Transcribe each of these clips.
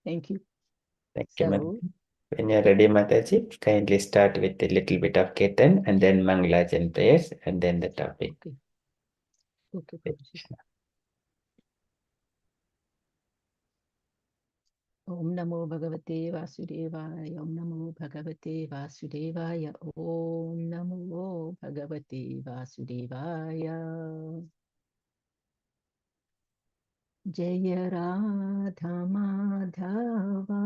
Thank you. Thank you, So, Mataji. When you're ready, Mataji, kindly start with a little bit of Kirtan and then Manglas and prayers and then the topic. okay. Okay, Prabhuji. Om Namo Bhagavate Vasudevaya. Om Namo Bhagavate Vasudevaya. Om Namo Bhagavate Vasudevaya. Jaya Radha Madhava,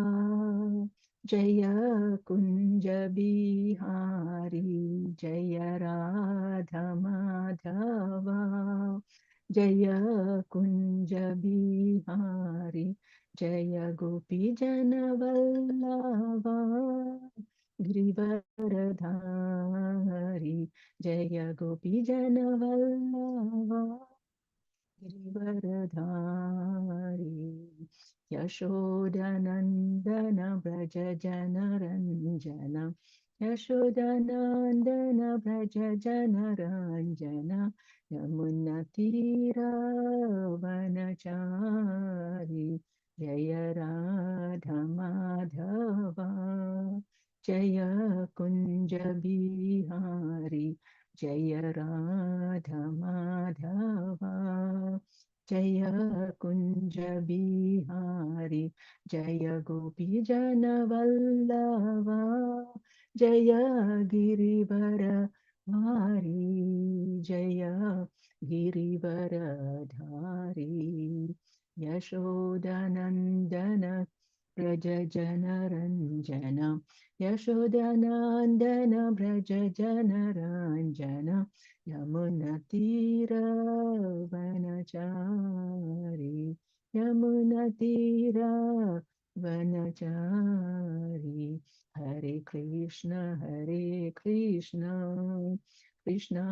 Jaya Kunja Bihari, Jaya Radha Madhava, Jaya Kunja Bihari, Jaya Gopi Jana Vallabha, Girivaradhari, Jaya Gopi Jana Vallabha. Girivaradhari Yashodanandana Braja Janaranjana Yashodanandana Braja Janaranjana Yamunatira Vanachari Jaya Radha Madhava Jaya Kunja Bihari Jaya Radha Madhava Jaya Kunja Bihari Jaya Gopi Jana Vallava Jaya Girivara Hari Jaya Girivara Dhari Yashodanandana Braja Jana Ranjana Yashodanandana Braja Jana Ranjana Yamunatira Vanachari Yamunatira Vanachari Hare Krishna Krishna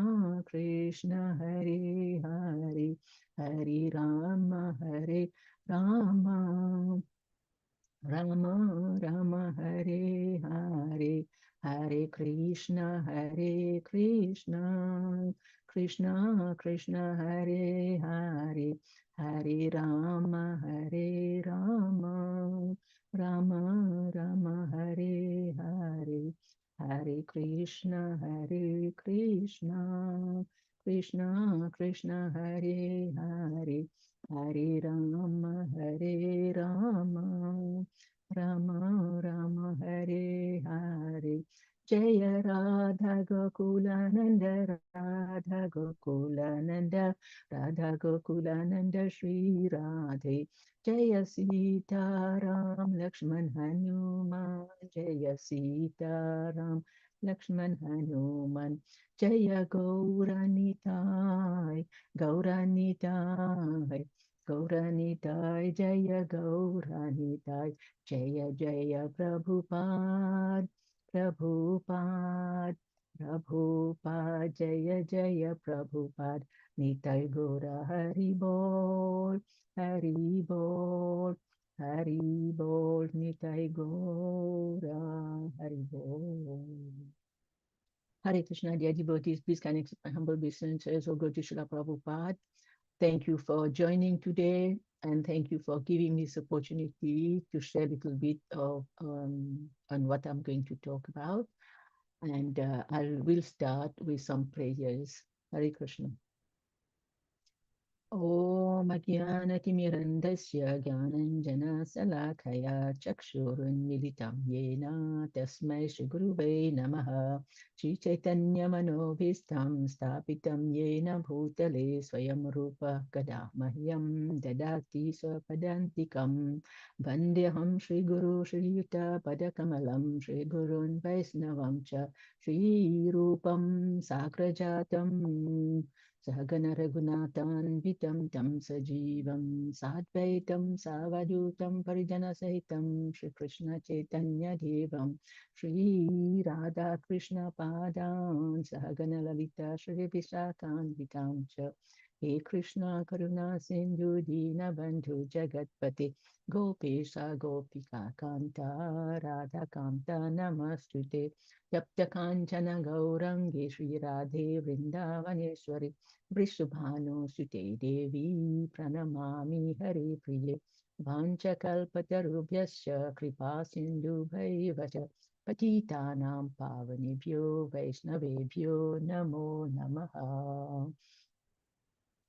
Krishna Hare Hare Hare Rama Rama Rama Hare Hare Hare Krishna Krishna Krishna Hare Hare Hare Rama Rama Rama Hare Hare Hare Krishna Krishna Krishna Hare Hare Hare Rama Rama Rama Hare Hare Jaya Radha Gokulananda Radha Gokulananda Radha Gokulananda Shri Radhe Jaya Sita Ram Lakshman Hanuman Jaya Sita Ram Lakshman Hanuman Jaya Gauranitai Gauranitai Gauranitai Jaya Gauranitai Jaya Jaya Prabhupada Prabhupada Prabhupada Jaya Jaya Prabhupada Nitai Gora Hari Bol Hari Bol Hari Bol Nitai Gora Hari Bol. Hare Krishna, dear devotees, please can accept my humble obeisances, O God, Srila Prabhupada. Thank you for joining today, and thank you for giving me this opportunity to share a little bit of on what I'm going to talk about. And I will start with some prayers. Hare Krishna. ॐ अज्ञानतिमिरन्दस्य ज्ञानञ्जनशलाखया चक्षुरुन्मिलितं येन तस्मै श्रीगुरुवे नमः श्रीचैतन्यमनोभीष्टं स्थापितं येन भूतले स्वयं रूपः कदा मह्यं ददाति स्वपदान्तिकं वन्देऽहं श्रीगुरु श्रीयुतपदकमलं श्रीगुरून् वैष्णवं च श्रीरूपं साग्रजातं सहगण रघुनाथान्वितं तं सजीवं साद्वैतं सावधूतं परिजनसहितं श्रीकृष्णचैतन्यदेवं श्रीराधाकृष्णपादान् सहगण ललिता श्रीविशाखान्वितां च हे कृष्ण करुणा सिन्धु दीनबन्धु जगत्पते गोपेश गोपिका कान्ता राधाकान्ता नमस्तुते तप्तकाञ्चन गौरङ्गे श्रीराधे वृन्दावनेश्वरि वृषभानुसुते देवी प्रणमामि हरे प्रिये Vanchakalpatarubhyasya kripa sindhubhaiva cha patitanam pavanebhyo vaishnavebhyo namo namaha.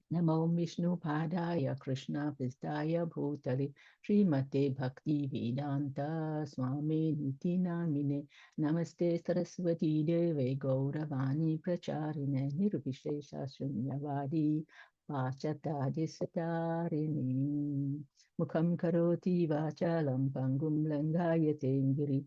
Namo Vishnu Padaya Krishna Pristaya Bhutale Srimate Bhakti Vedanta Swami Niti Namine Namaste Saraswati Deve Gauravani Pracharine Nirvishesha Shunyavadi Pachataji Satarini Mukham Karoti Vachalam Pangum Langayate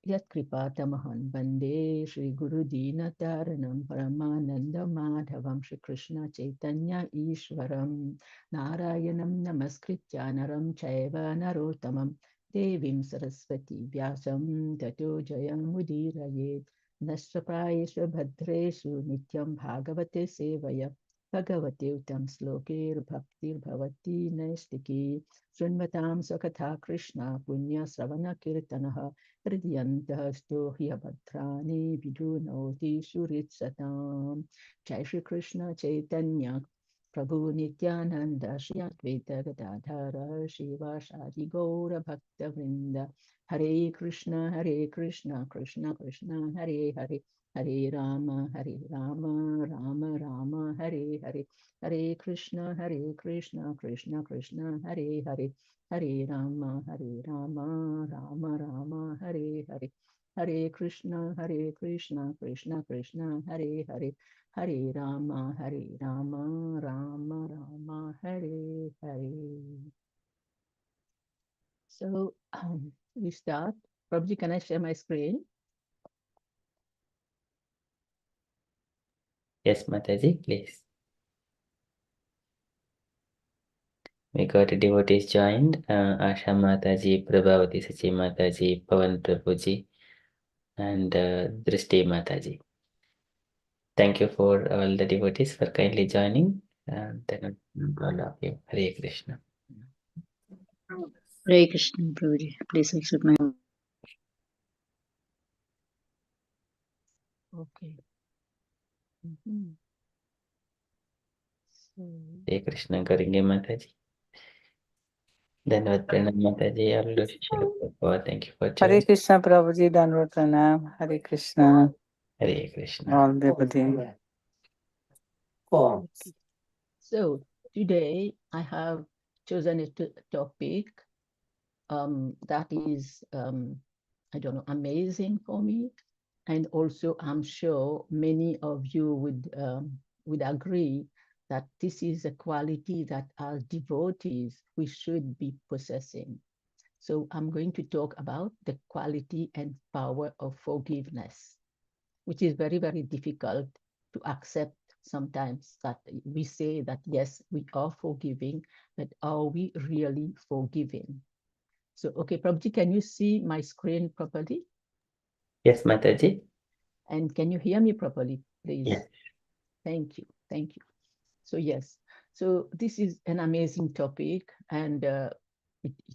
Yatkripatamaham Bande Shri Guru Dinataranam Paramananda Madhavam Shri Krishna Chaitanya Ishwaram Narayanam Namaskritya Naram Chaiva Narotamam Devim Saraswati Vyasam Tato Jayam Mudirayet Nashtraprayeshu Bhadreshu Nityam Bhagavate Sevaya Bhagavate Uttam Slokir Bhaktir Bhavati Naistiki Srinvatam Sakatha Krishna Punya Sravana Kirtanaha Hridiyantah stohyabhadrani vidunoti suritsatam. Jai Shri Krishna Chaitanya Prabhu Nityananda Shri Advaita Gadadhara Shiva Shadi Gaura Bhakta Vrinda Hare Krishna Krishna Krishna Hare Hare Hare Rama Rama Rama Hare Hare Hare Krishna Krishna Krishna Hare Hare Hare Rama Rama Rama Hare Hare Hare Krishna Krishna Krishna Hare Hare Hare Rama Rama Rama Hare Hare. So we start. Prabhuji, can I share my screen? Yes, Mataji, please. We got devotees joined. Asha Mataji, Prabhavati Sachi Mataji, Pavan Prabhuji, and Drishti Mataji. Thank you for all the devotees for kindly joining. Then all of you. Hare Krishna. Hare Krishna, Prabhuji. Please accept my. Okay. So, Hare Krishna करेंगे माताजी. धन्यवाद प्रणव माताजी. All of you. Thank you for Hare joining. Krishna Prabhuji, Dandavat Pranam. Hare Krishna. Hare Krishna. All devotee. okay. So today I have chosen a topic that is, I don't know, amazing for me. And also, I'm sure many of you would agree that this is a quality that as devotees, we should be possessing. So I'm going to talk about the quality and power of forgiveness, which is very, very difficult to accept sometimes, that we say that, yes, we are forgiving, but are we really forgiving? So, okay, Prabhuji, can you see my screen properly? Yes, Mataji. And can you hear me properly, please? Yes. Thank you. So, yes. So this is an amazing topic, and it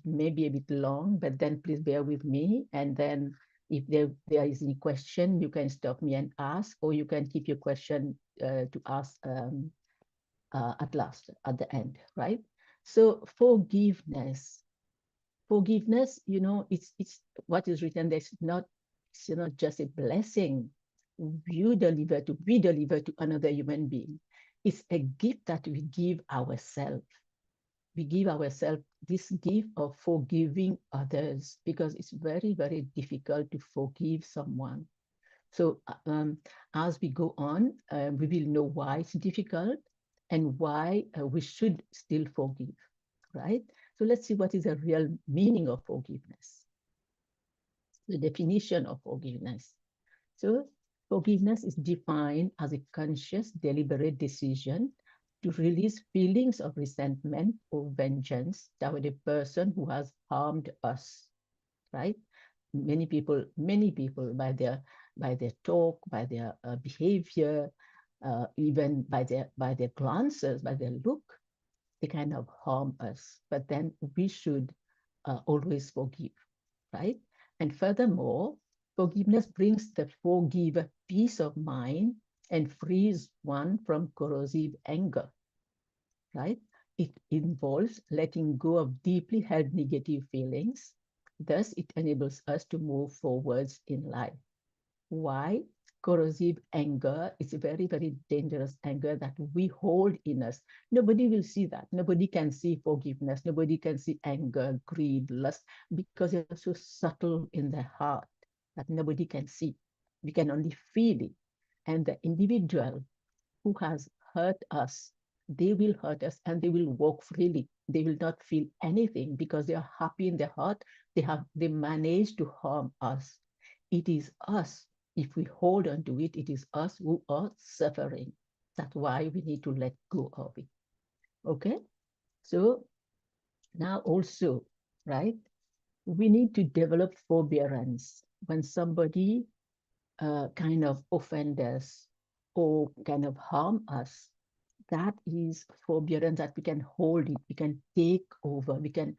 may be a bit long, but then please bear with me. And then if there is any question, you can stop me and ask, or you can keep your question to ask at last, at the end, right? So forgiveness, it's what is written there. It's not just a blessing we deliver to another human being. It's a gift that we give ourselves. We give ourselves this gift of forgiving others, because it's very, very difficult to forgive someone. So as we go on, we will know why it's difficult and why we should still forgive, right? So let's see what is the real meaning of forgiveness, the definition of forgiveness. So forgiveness is defined as a conscious, deliberate decision to release feelings of resentment or vengeance toward a person who has harmed us, right? Many people by their talk, by their behavior, even by their glances, by their look, they kind of harm us. But then we should always forgive, right? And furthermore, forgiveness brings the forgiver peace of mind and frees one from corrosive anger, right? It involves letting go of deeply held negative feelings. Thus, it enables us to move forwards in life. Why? Corrosive anger is a very, very dangerous anger that we hold in us. Nobody will see that. Nobody can see forgiveness. Nobody can see anger, greed, lust, because they're so subtle in their heart that nobody can see. We can only feel it. And the individual who has hurt us, they will hurt us and they will walk freely. They will not feel anything because they are happy in their heart. They manage to harm us. It is us. If we hold on to it, it is us who are suffering. That's why we need to let go of it. Okay? So now also, right? We need to develop forbearance when somebody kind of offend us or kind of harm us. That is forbearance, that we can hold it, we can take over, we can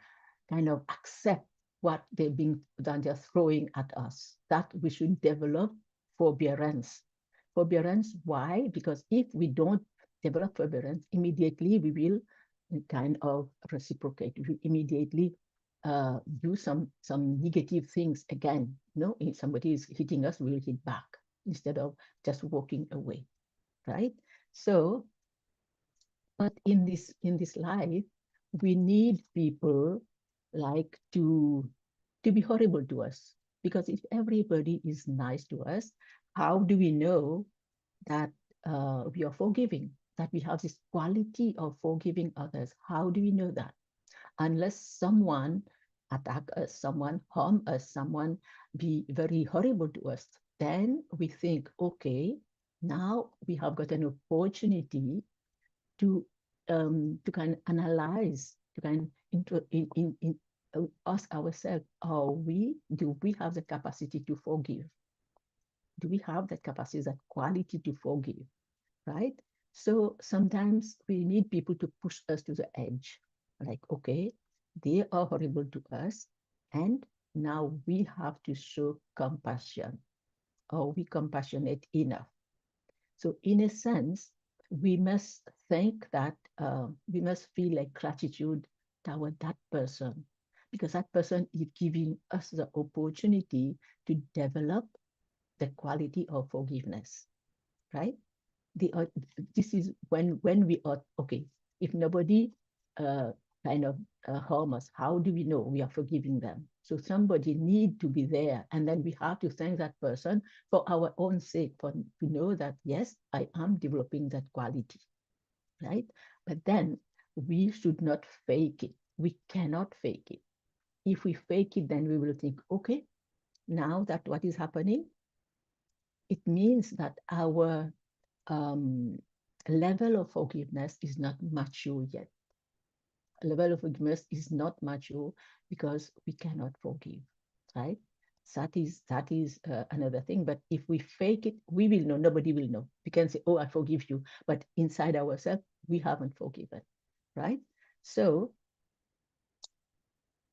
kind of accept what they've been done, they're throwing at us. That we should develop forbearance. Forbearance, why? Because if we don't develop forbearance, immediately we will kind of reciprocate. We immediately do some negative things again. If somebody is hitting us, we'll hit back instead of just walking away, right? So, but in this life, we need people like to be horrible to us, because if everybody is nice to us, how do we know that we are forgiving? That we have this quality of forgiving others? How do we know that? Unless someone attack us, someone harm us, someone be very horrible to us, then we think, okay, now we have got an opportunity to kind of analyze, to kind of ask ourselves, do we have the capacity to forgive? Do we have that capacity, that quality to forgive, right? So sometimes we need people to push us to the edge. Like, okay, they are horrible to us, and now we have to show compassion. Are we compassionate enough? So in a sense, we must think that we must feel like gratitude toward that person, because that person is giving us the opportunity to develop the quality of forgiveness, right? the this is when we are okay. If nobody uh, kind of harm us, how do we know we are forgiving them? So somebody need to be there, and then we have to thank that person for our own sake, for to know that yes, I am developing that quality, right? But then we should not fake it. We cannot fake it. If we fake it, then we will think, okay, now that what is happening, it means that our um, level of forgiveness is not mature yet. Level of forgiveness is not mature because we cannot forgive, right? That is another thing. But if we fake it, we will know. Nobody will know. We can say, "Oh, I forgive you," but inside ourselves, we haven't forgiven, right? So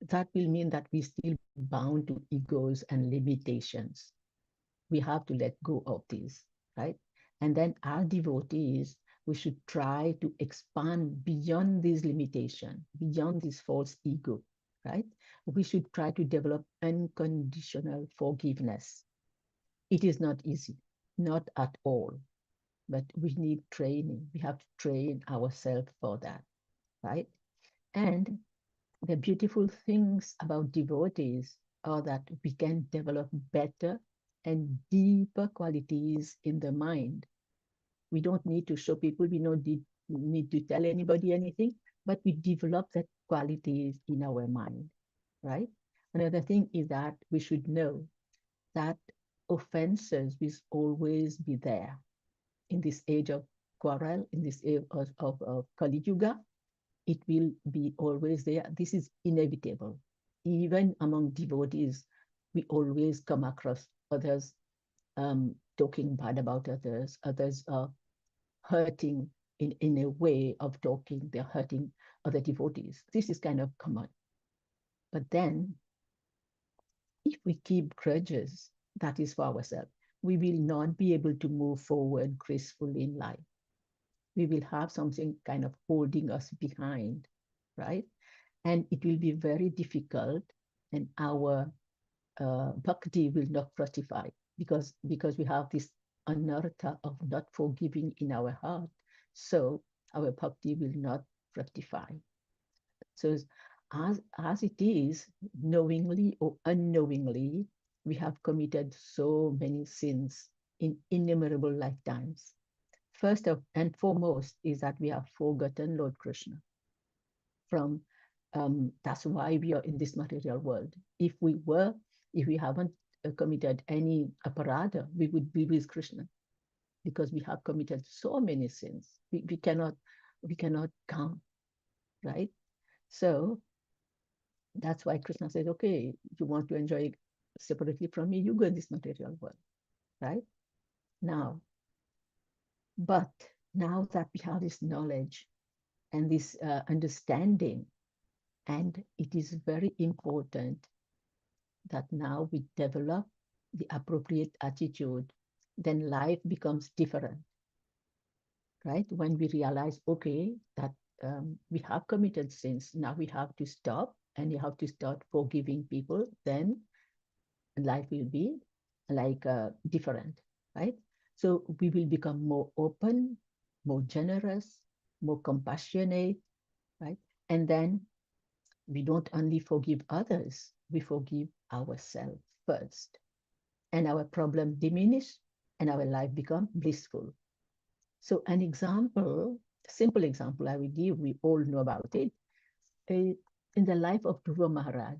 that will mean that we still bound to egos and limitations. We have to let go of these, right? And then our devotees, we should try to expand beyond this limitation, beyond this false ego, right? We should try to develop unconditional forgiveness. It is not easy, not at all, but we need training. We have to train ourselves for that, right? And the beautiful things about devotees are that we can develop better and deeper qualities in the mind. We don't need to show people, we don't need to tell anybody anything, but we develop that qualities in our mind, right? Another thing is that we should know that offenses will always be there in this age of quarrel, in this age of Kali Yuga. It will be always there. This is inevitable. Even among devotees, we always come across others talking bad about others. Others are hurting in a way of talking. They're hurting other devotees. This is kind of common. But then, if we keep grudges, that is for ourselves, we will not be able to move forward gracefully in life. we will have something kind of holding us behind, right? And it will be very difficult, and our bhakti will not fructify because we have this anartha of not forgiving in our heart. So our bhakti will not fructify. So as it is, knowingly or unknowingly, we have committed so many sins in innumerable lifetimes. First and foremost is that we have forgotten Lord Krishna. That's why we are in this material world. If we haven't committed any aparadha, we would be with Krishna, because we have committed so many sins. We cannot count, right? So that's why Krishna says, okay, you want to enjoy separately from me, you go in this material world, right? But now that we have this knowledge and this understanding, and it is very important that now we develop the appropriate attitude, then life becomes different, right? When we realize, okay, that we have committed sins, now we have to stop and you have to start forgiving people, then life will be like different, right? So we will become more open, more generous, more compassionate, right? And then we don't only forgive others, we forgive ourselves first. And our problem diminish and our life become blissful. So an example, simple example I will give, we all know about it, in the life of Dhruva Maharaj,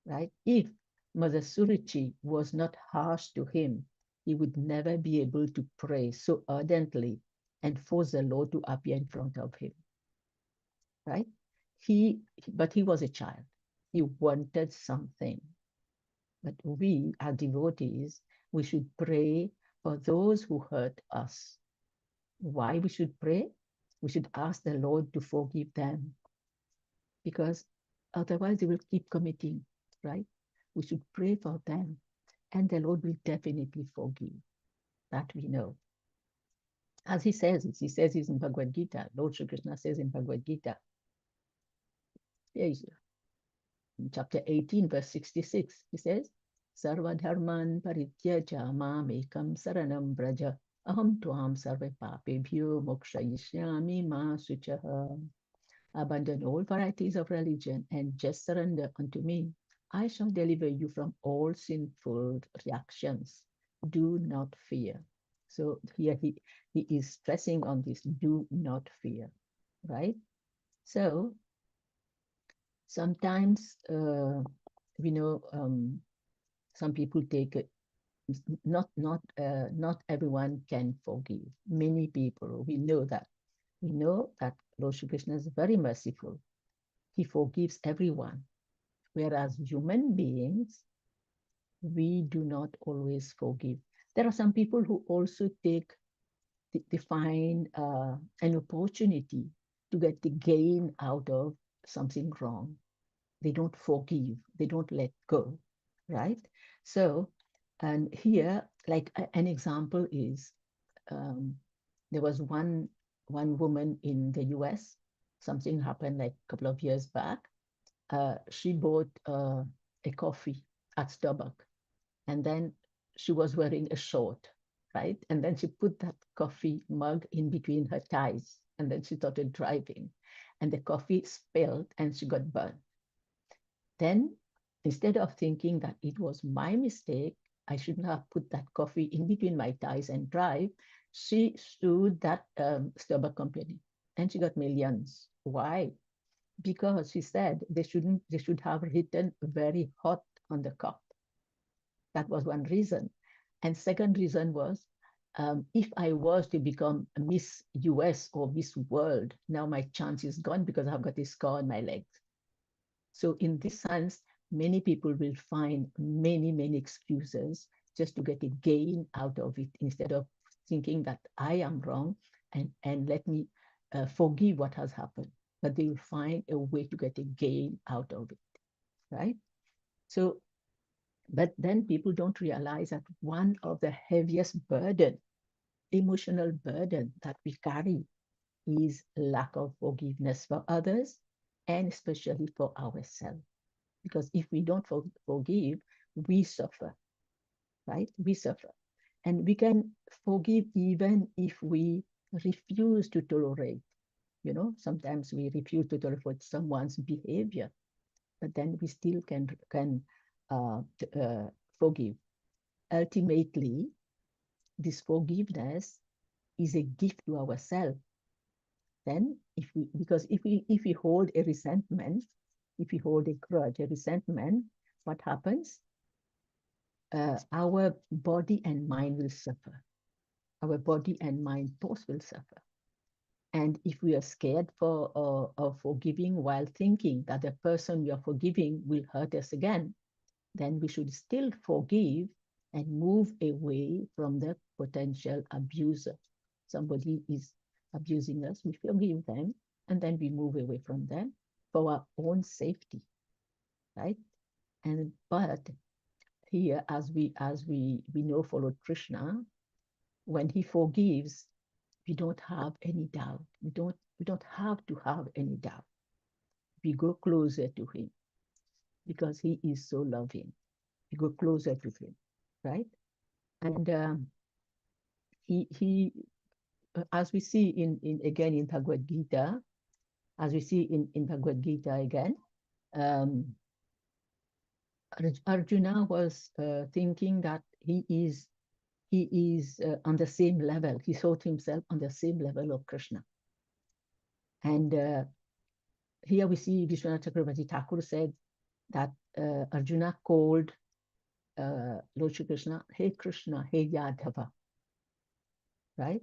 right? If Mother Suruchi was not harsh to him, he would never be able to pray so ardently and force the Lord to appear in front of him, right? But he was a child. He wanted something. But we, as devotees, we should pray for those who hurt us. Why we should pray? We should ask the Lord to forgive them, because otherwise they will keep committing, right? We should pray for them, and the Lord will definitely forgive. That we know. As he says it in Bhagavad Gita. Lord Shri Krishna says in Bhagavad Gita, in chapter 18, verse 66, he says, Sarva dharman parityaja mamekam saranam braja aham tuam sarva papebhyo mokshayishyami ma suchaha. Abandon all varieties of religion and just surrender unto me. I shall deliver you from all sinful reactions. Do not fear. So here he is stressing on this, do not fear, right? So sometimes, we know, some people take it, not everyone can forgive. Many people, we know that. We know that Lord Shri Krishna is very merciful. He forgives everyone. Whereas human beings, we do not always forgive. There are some people who also define an opportunity to get the gain out of something wrong. They don't forgive, they don't let go, right? So, and here, like an example is, there was one woman in the US. Something happened like a couple of years back. She bought a coffee at Starbucks, and then she was wearing a short, right? And then she put that coffee mug in between her thighs, and then she started driving, and the coffee spilled, and she got burned. Then, instead of thinking that it was my mistake, I shouldn't have put that coffee in between my thighs and drive, she sued that Starbucks company, and she got millions. Why? Because she said they should have written very hot on the cup. That was one reason. And second reason was, if I was to become Miss US or Miss World, now my chance is gone because I've got a scar on my legs. So in this sense, many people will find many excuses just to get a gain out of it, instead of thinking that I am wrong and let me forgive what has happened. But they will find a way to get a gain out of it, right? So, but then people don't realize that one of the heaviest burden, emotional burden that we carry is lack of forgiveness for others and especially for ourselves. Because if we don't forgive, we suffer, right? We suffer. And we can forgive even if we refuse to tolerate. Sometimes we refuse to tolerate someone's behavior, but then we still can forgive. Ultimately, this forgiveness is a gift to ourselves. Then, because if we hold a resentment, if we hold a grudge, a resentment, what happens? Our body and mind will suffer. Our body and mind both will suffer. And if we are scared of forgiving while thinking that the person we are forgiving will hurt us again, then we should still forgive and move away from the potential abuser. Somebody is abusing us, we forgive them, and then we move away from them for our own safety, right? But here, as we know for Lord Krishna, when he forgives, we don't have any doubt. We don't have to have any doubt. We go closer to him because he is so loving. We go closer to him, right? And he as we see in again in Bhagavad Gita, as we see in Bhagavad Gita again, Arjuna was thinking that he is on the same level. He thought himself on the same level of Krishna. And here we see Vishwanath Chakravarti Thakur said that Arjuna called Lord Shri Krishna, Hey Krishna, Hey Yadava, right?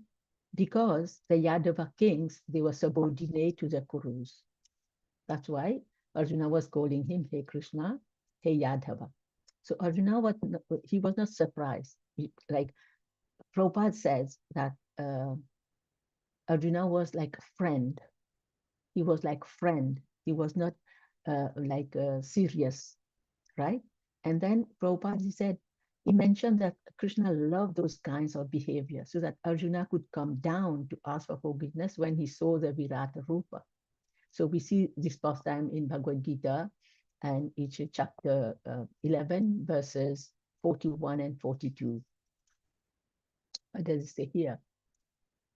Because the Yadava kings, they were subordinate to the Kurus. That's why Arjuna was calling him, Hey Krishna, Hey Yadava. So Arjuna was not surprised. Like Prabhupada says that Arjuna was like a friend. He was like friend. He was not like serious, right? And then Prabhupada said, he mentioned that Krishna loved those kinds of behavior so that Arjuna could come down to ask for forgiveness when he saw the Virata Rupa. So we see this pastime in Bhagavad Gita, and it's chapter 11, verses 41 and 42. What does it say here?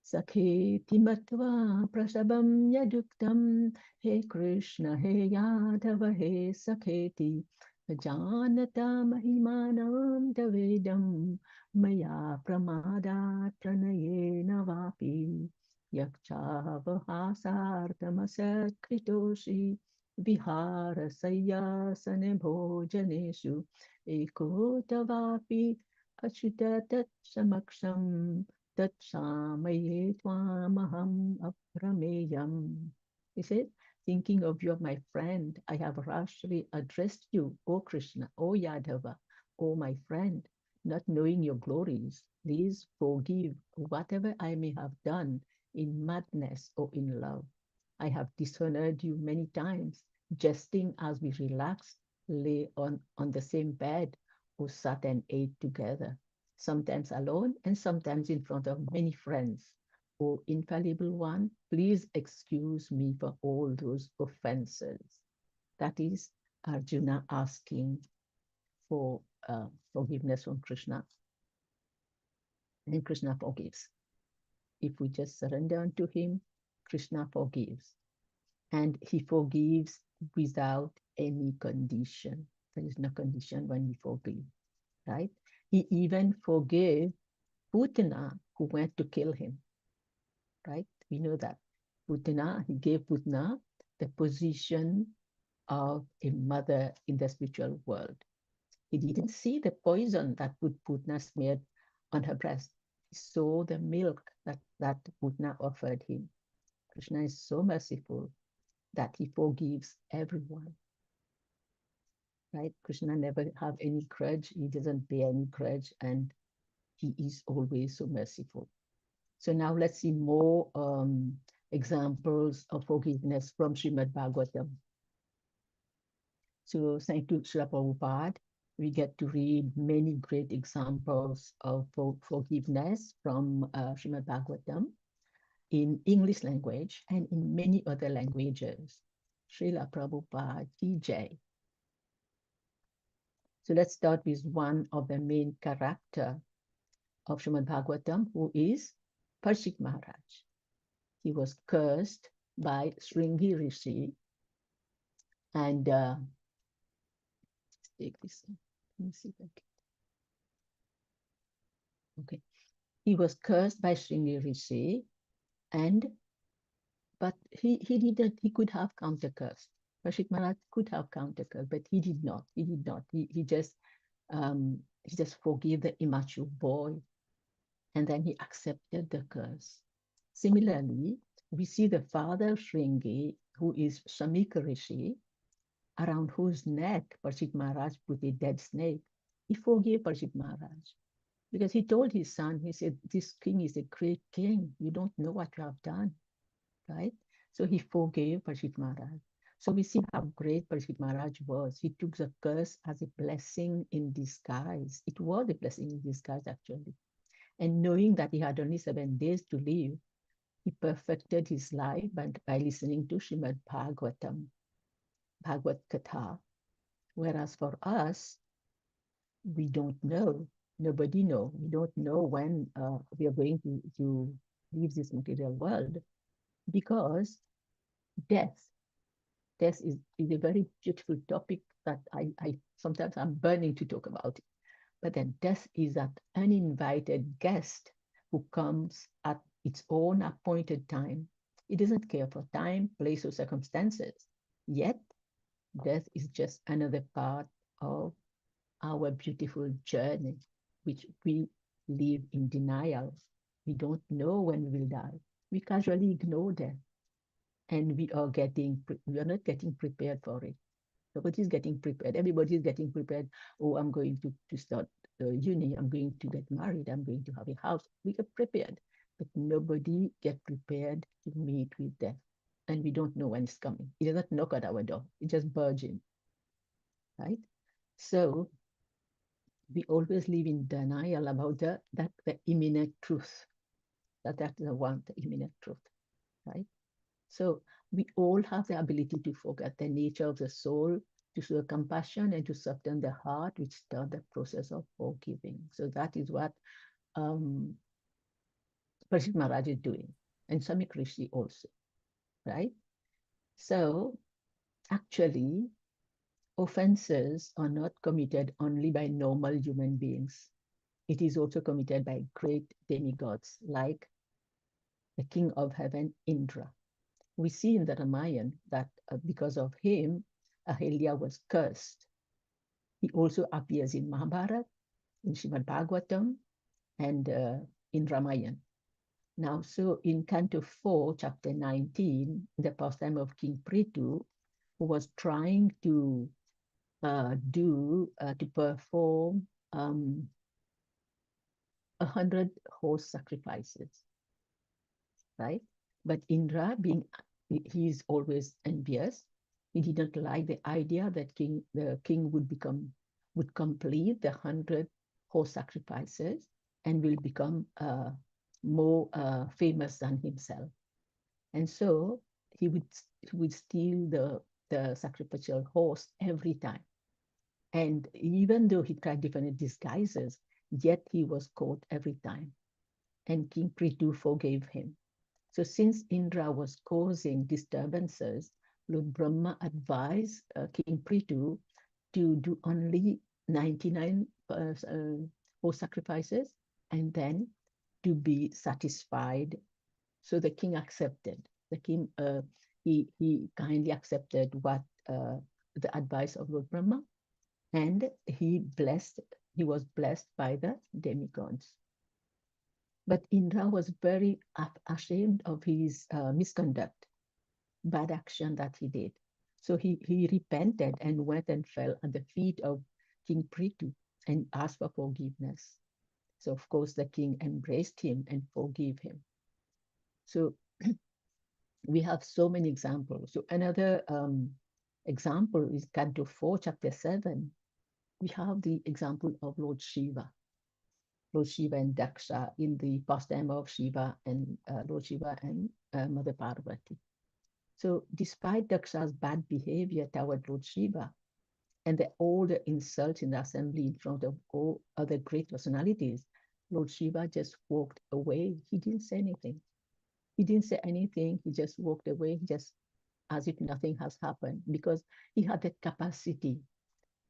Sakheti matva prasabam yaduktam, He Krishna, He Yadava, He Sakheti, Janata mahimanam davedam, Maya pramada pranayena vapi, Yakchavahasartamasakritoshi, Vihara sayasane bhojaneshu, Ekotavapi achutatat samaksham, Tat samaye twamaham aprameyam. He said, thinking of you, my friend, I have rashly addressed you, O Krishna, O Yadava, O my friend, not knowing your glories. Please forgive whatever I may have done in madness or in love. I have dishonored you many times, jesting as we relaxed, lay on the same bed, or sat and ate together, sometimes alone and sometimes in front of many friends. O infallible one, please excuse me for all those offenses. That is Arjuna asking for forgiveness from Krishna. And Krishna forgives. If we just surrender unto him, Krishna forgives. And he forgives without any condition. There is no condition when we forgive, right? He even forgave Putana, who went to kill him, right? We know that. Putana, he gave Putana the position of a mother in the spiritual world. He didn't see the poison that Putana smeared on her breast. He saw the milk that Putana offered him. Krishna is so merciful that he forgives everyone, right? Krishna never have any grudge. He doesn't bear any grudge, and he is always so merciful. So now let's see more examples of forgiveness from Srimad Bhagavatam. So thank you, Srila Prabhupada. We get to read many great examples of forgiveness from Srimad Bhagavatam. in English language and in many other languages. Srila Prabhupada Ki Jai. So let's start with one of the main character of Srimad Bhagavatam, who is Parshik Maharaj. He was cursed by Shringi Rishi, and take this. Let me see if I can. Okay, he was cursed by Shringi Rishi, but he could have counter cursed. Parshik Maharaj could have counter cursed, but he did not. He just forgave the immature boy, and then he accepted the curse. Similarly, we see the father of Shringi, who is Shamika Rishi, around whose neck Parshik Maharaj put a dead snake. He forgave Parshik Maharaj because he told his son, he said, this king is a great king. You don't know what you have done, right? So he forgave Parshik Maharaj. So we see how great Parshik Maharaj was. He took the curse as a blessing in disguise. It was a blessing in disguise, actually. And knowing that he had only 7 days to live, he perfected his life by listening to Srimad Bhagavatam, Bhagavad Katha. Whereas for us, we don't know. Nobody knows. We don't know when we are going to leave this material world, because death is a very beautiful topic that I sometimes I'm burning to talk about it. But then death is that uninvited guest who comes at its own appointed time. It doesn't care for time, place, or circumstances. Yet, death is just another part of our beautiful journey, which we live in denial. We don't know when we will die. We casually ignore death, and we are not getting prepared for it. Nobody's getting prepared. Everybody's getting prepared. Oh, I'm going to start uni. I'm going to get married. I'm going to have a house. We get prepared, but nobody get prepared to meet with death. And we don't know when it's coming. It doesn't knock at our door. It just barges in, right? So we always live in denial about the imminent truth. That's the one, the imminent truth, right? So we all have the ability to forget the nature of the soul, to show compassion, and to soften the heart, which starts the process of forgiving. So that is what Parshit Maharaj is doing, and Samik Rishi also, right? So actually, offenses are not committed only by normal human beings. It is also committed by great demigods like the king of heaven, Indra. We see in the Ramayana that because of him, Ahilya was cursed. He also appears in Mahabharata, in Srimad Bhagavatam, and in Ramayana. Now, so in Canto 4, chapter 19, the pastime of King Prithu, who was trying to perform 100 horse sacrifices, right? But Indra, he is always envious. He didn't like the idea that the king would complete the 100 horse sacrifices and will become more famous than himself. And so he would steal the sacrificial horse every time. And even though he tried different disguises, yet he was caught every time. And King Prithu forgave him. So since Indra was causing disturbances, Lord Brahma advised King Prithu to do only 99 horse sacrifices and then to be satisfied. So the king accepted. The king, he kindly accepted what the advice of Lord Brahma, and he was blessed by the demigods. But Indra was very ashamed of his misconduct, bad action that he did. So he repented and went and fell at the feet of King Prithu and asked for forgiveness. So of course the king embraced him and forgave him. So we have so many examples. So another example is Canto 4, chapter 7. We have the example of Lord Shiva. Lord Shiva and Daksha in the pastime of Shiva and Lord Shiva and Mother Parvati. So despite Daksha's bad behavior toward Lord Shiva and all the insults in the assembly in front of all other great personalities, Lord Shiva just walked away. He didn't say anything. He didn't say anything. He just walked away, just as if nothing has happened, because he had the capacity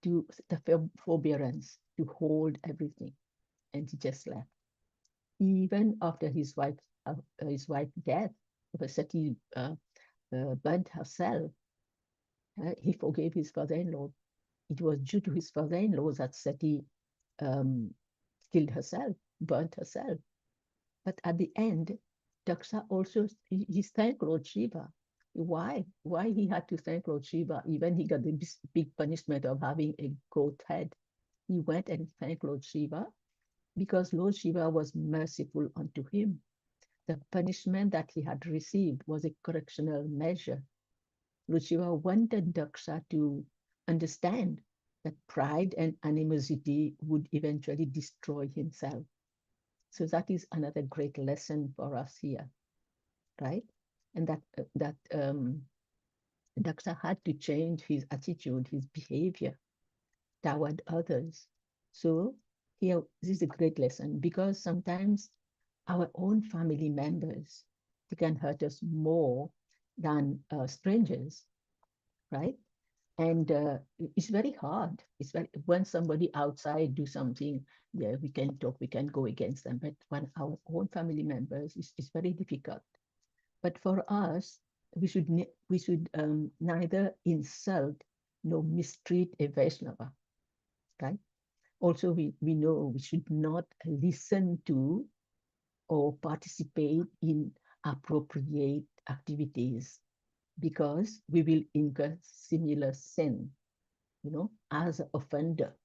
to the forbearance to hold everything, and he just left. Even after his wife's death, Sati burnt herself, he forgave his father-in-law. It was due to his father-in-law that Sati killed herself, burnt herself. But at the end, Daksha also, he thanked Lord Shiva. Why? Why he had to thank Lord Shiva? Even he got the big punishment of having a goat head. He went and thanked Lord Shiva because Lord Shiva was merciful unto him. The punishment that he had received was a correctional measure. Lord Shiva wanted Daksha to understand that pride and animosity would eventually destroy himself. So that is another great lesson for us here, right? And that Daksha had to change his attitude, his behavior toward others. So here, this is a great lesson, because sometimes our own family members, they can hurt us more than strangers, right? And it's very hard. It's very, when somebody outside do something, yeah, we can talk, we can go against them. But when our own family members, it's very difficult. But for us, we should neither insult nor mistreat a Vaishnava, right? Also, we know we should not listen to or participate in appropriate activities, because we will incur similar sin, as an offender.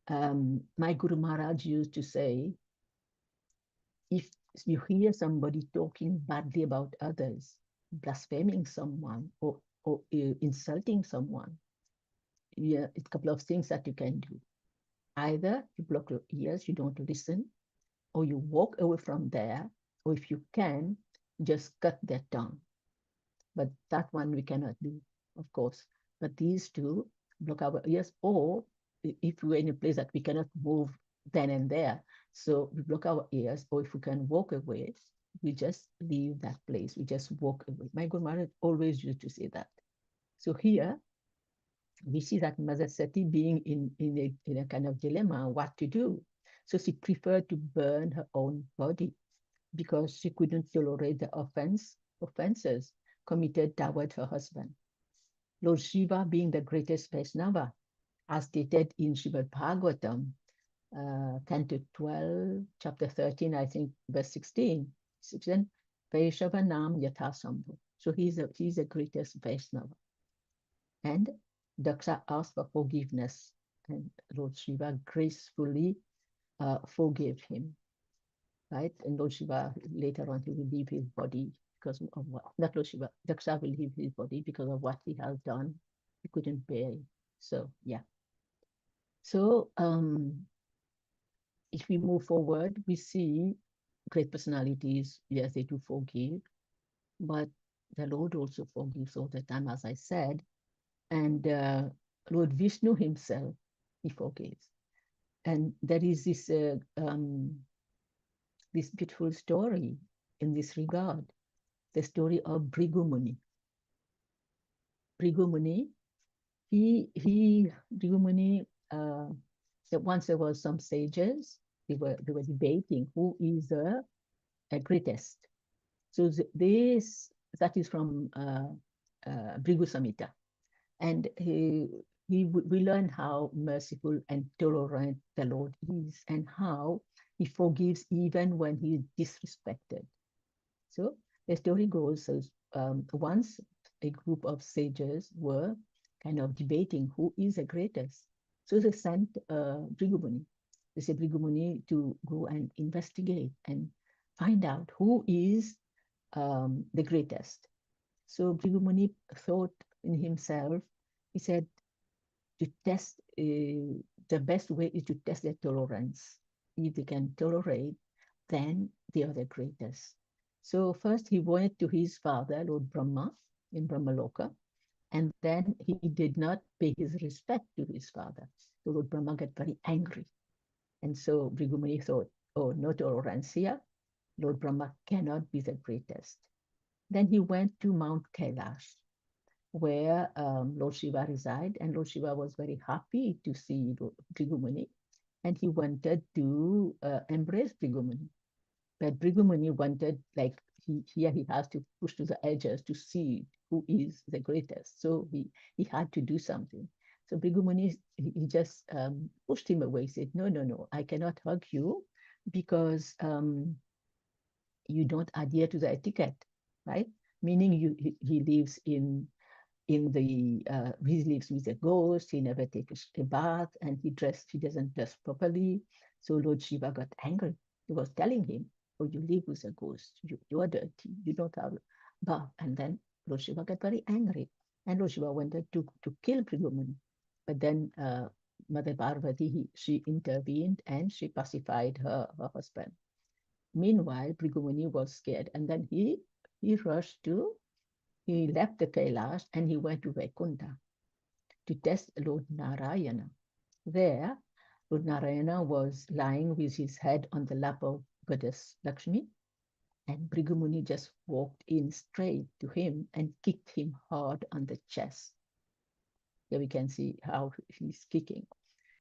My Guru Maharaj used to say, if you hear somebody talking badly about others, blaspheming someone, or insulting someone, yeah, it's a couple of things that you can do. Either you block your ears, you don't listen, or you walk away from there, or if you can, just cut their tongue. But that one we cannot do, of course. But these two, block our ears, or if we're in a place that we cannot move then and there, so we block our ears, or if we can walk away, we just leave that place. We just walk away. My Guru Maharaj always used to say that. So here, we see that Mother Sati being in a kind of dilemma, what to do. So she preferred to burn her own body because she couldn't tolerate the offenses committed toward her husband. Lord Shiva, being the greatest Vaishnava, as stated in Srimad Bhagavatam, Canto 12, chapter 13, I think, verse 16, Vaishnavanam Yathasambhu. So he's the greatest Vaishnava. And Daksha asked for forgiveness, and Lord Shiva gracefully forgave him, right? And Lord Shiva, later on, he will leave his body because of what, not Lord Shiva, Daksha will leave his body because of what he has done. He couldn't bear it. So, yeah. So, if we move forward, we see great personalities, yes, they do forgive, but the Lord also forgives all the time, as I said. And Lord Vishnu himself, he forgives. And there is this beautiful story in this regard, the story of Bhrigu Muni. Bhrigu Muni, Bhrigu Muni, once there was some sages, they were debating who is the greatest. So that is from Bhrigu Samhita. And we learn how merciful and tolerant the Lord is, and how he forgives even when he is disrespected. So the story goes, once a group of sages were kind of debating who is the greatest. So they sent Bhrigu Muni. They said, Bhrigu Muni, to go and investigate and find out who is the greatest. So Bhrigu Muni thought in himself, he said, to test, the best way is to test their tolerance. if they can tolerate, then they are the greatest. So first he went to his father, Lord Brahma, in Brahmaloka, and then he did not pay his respect to his father. So Lord Brahma got very angry. And so Brigumani thought, oh, no tolerance here. Lord Brahma cannot be the greatest. Then he went to Mount Kailash, where Lord Shiva resides, and Lord Shiva was very happy to see Brigumani, and he wanted to embrace Brigumani. But Brigumani wanted, like, he has to push to the edges to see who is the greatest. So he had to do something. So Brigumani, he just pushed him away, said, no, I cannot hug you because you don't adhere to the etiquette, right? Meaning he lives in the he lives with a ghost, he never takes a bath, and he doesn't dress properly. So Lord Shiva got angry. He was telling him, oh, you live with a ghost, you are dirty, you don't have a bath. And then Lord Shiva got very angry, and Lord Shiva wanted to kill Brigumani. But then Mother Parvati, she intervened and she pacified her husband. Meanwhile, Brigumani was scared, and then he rushed to he left the Kailash and he went to Vaikuntha to test Lord Narayana. There, Lord Narayana was lying with his head on the lap of Goddess Lakshmi, and Brigumuni just walked in straight to him and kicked him hard on the chest. Here we can see how he's kicking.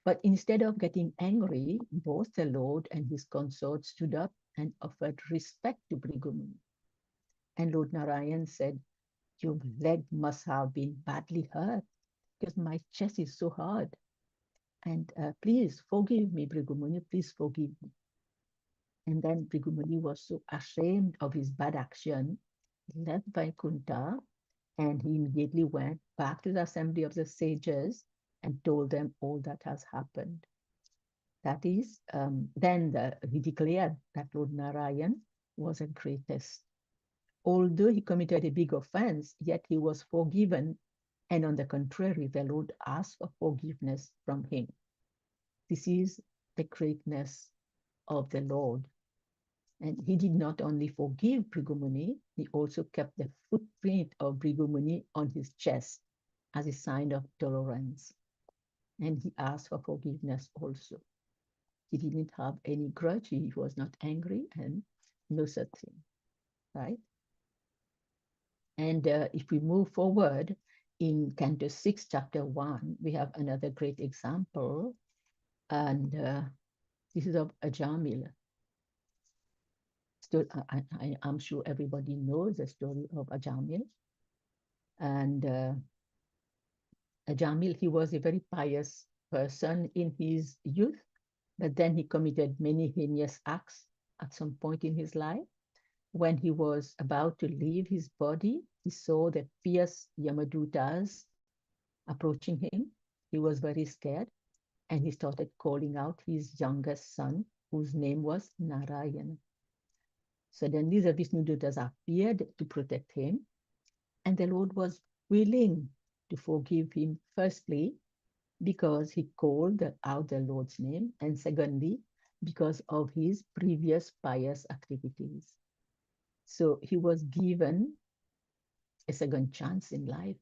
But instead of getting angry, both the Lord and his consort stood up and offered respect to Brigumuni. And Lord Narayan said, your leg must have been badly hurt because my chest is so hard. And please forgive me, Brigumuni, please forgive me. And then Brigumuni was so ashamed of his bad action, he left Vaikuntha and he immediately went back to the assembly of the sages and told them all that has happened. That is, then he declared that Lord Narayan was the greatest. Although he committed a big offense, yet he was forgiven. And on the contrary, the Lord asked for forgiveness from him. This is the greatness of the Lord. And he did not only forgive Brigumuni, he also kept the footprint of Brigumuni on his chest as a sign of tolerance. And he asked for forgiveness also. He didn't have any grudge, he was not angry, and no such thing, right? And if we move forward in Canto 6, Chapter 1, we have another great example. And this is of Ajamil. I'm sure everybody knows the story of Ajamil. And Ajamil, he was a very pious person in his youth, but then he committed many heinous acts at some point in his life. When he was about to leave his body, he saw the fierce Yamadutas approaching him. He was very scared, and he started calling out his youngest son, whose name was Narayana. Suddenly, the Vishnudutas appeared to protect him, and the Lord was willing to forgive him, firstly, because he called out the Lord's name, and secondly, because of his previous pious activities. So he was given a second chance in life.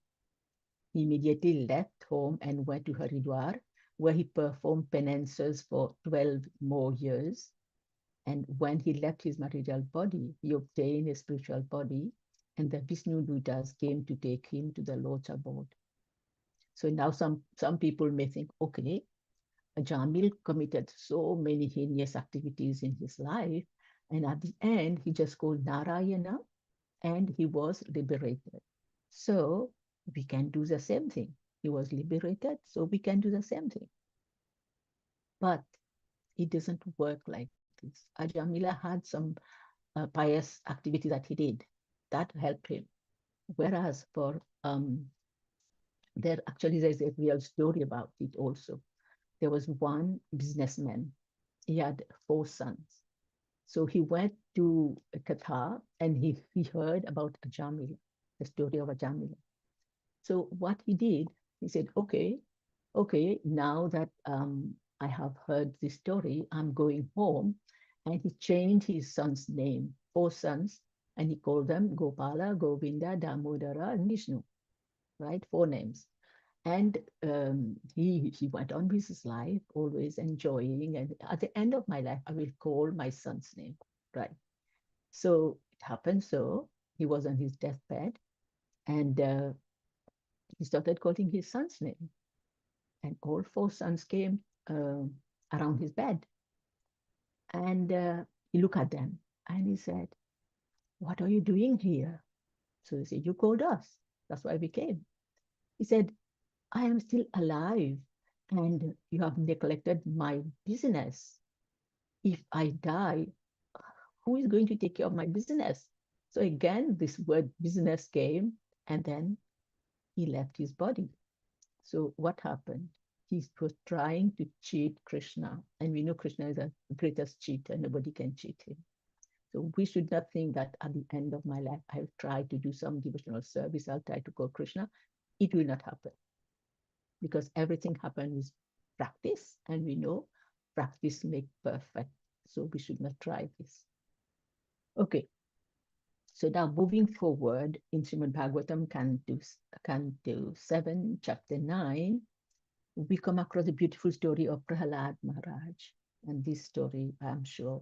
He immediately left home and went to Haridwar, where he performed penances for 12 more years. And when he left his material body, he obtained a spiritual body, and the Vishnu Dutas came to take him to the Lord's abode. So now some people may think, okay, Jamil committed so many heinous activities in his life, and at the end, he just called Narayana, and he was liberated. So we can do the same thing. He was liberated, so we can do the same thing. But it doesn't work like this. Ajamila had some pious activity that he did that helped him. Whereas for there's a real story about it also. There was one businessman. He had 4 sons. So he went to Qatar and he heard about Ajamila, the story of Ajamila. So what he did, he said, okay, now that I have heard this story. I'm going home. And he changed his son's name, 4 sons, and he called them Gopala, Govinda, Damodara, and Vishnu, right? 4 names. And he went on with his life, always enjoying. And at the end of my life, I will call my son's name, right? So it happened so. He was on his deathbed, and he started calling his son's name. And all 4 sons came around his bed. And he looked at them and he said, "What are you doing here?" So they said, "You called us. That's why we came." He said, "I am still alive and you have neglected my business. If I die, who is going to take care of my business?" So again, this word business came, and then he left his body. So what happened? He was trying to cheat Krishna. And we know Krishna is the greatest cheater. Nobody can cheat him. So we should not think that at the end of my life, I'll try to do some devotional service. I'll try to call Krishna. It will not happen, because everything happens with practice. And we know practice makes perfect. So we should not try this. Okay. So now moving forward in Srimad Bhagavatam, Canto 7, Chapter 9, we come across a beautiful story of Prahalad Maharaj. And this story, I'm sure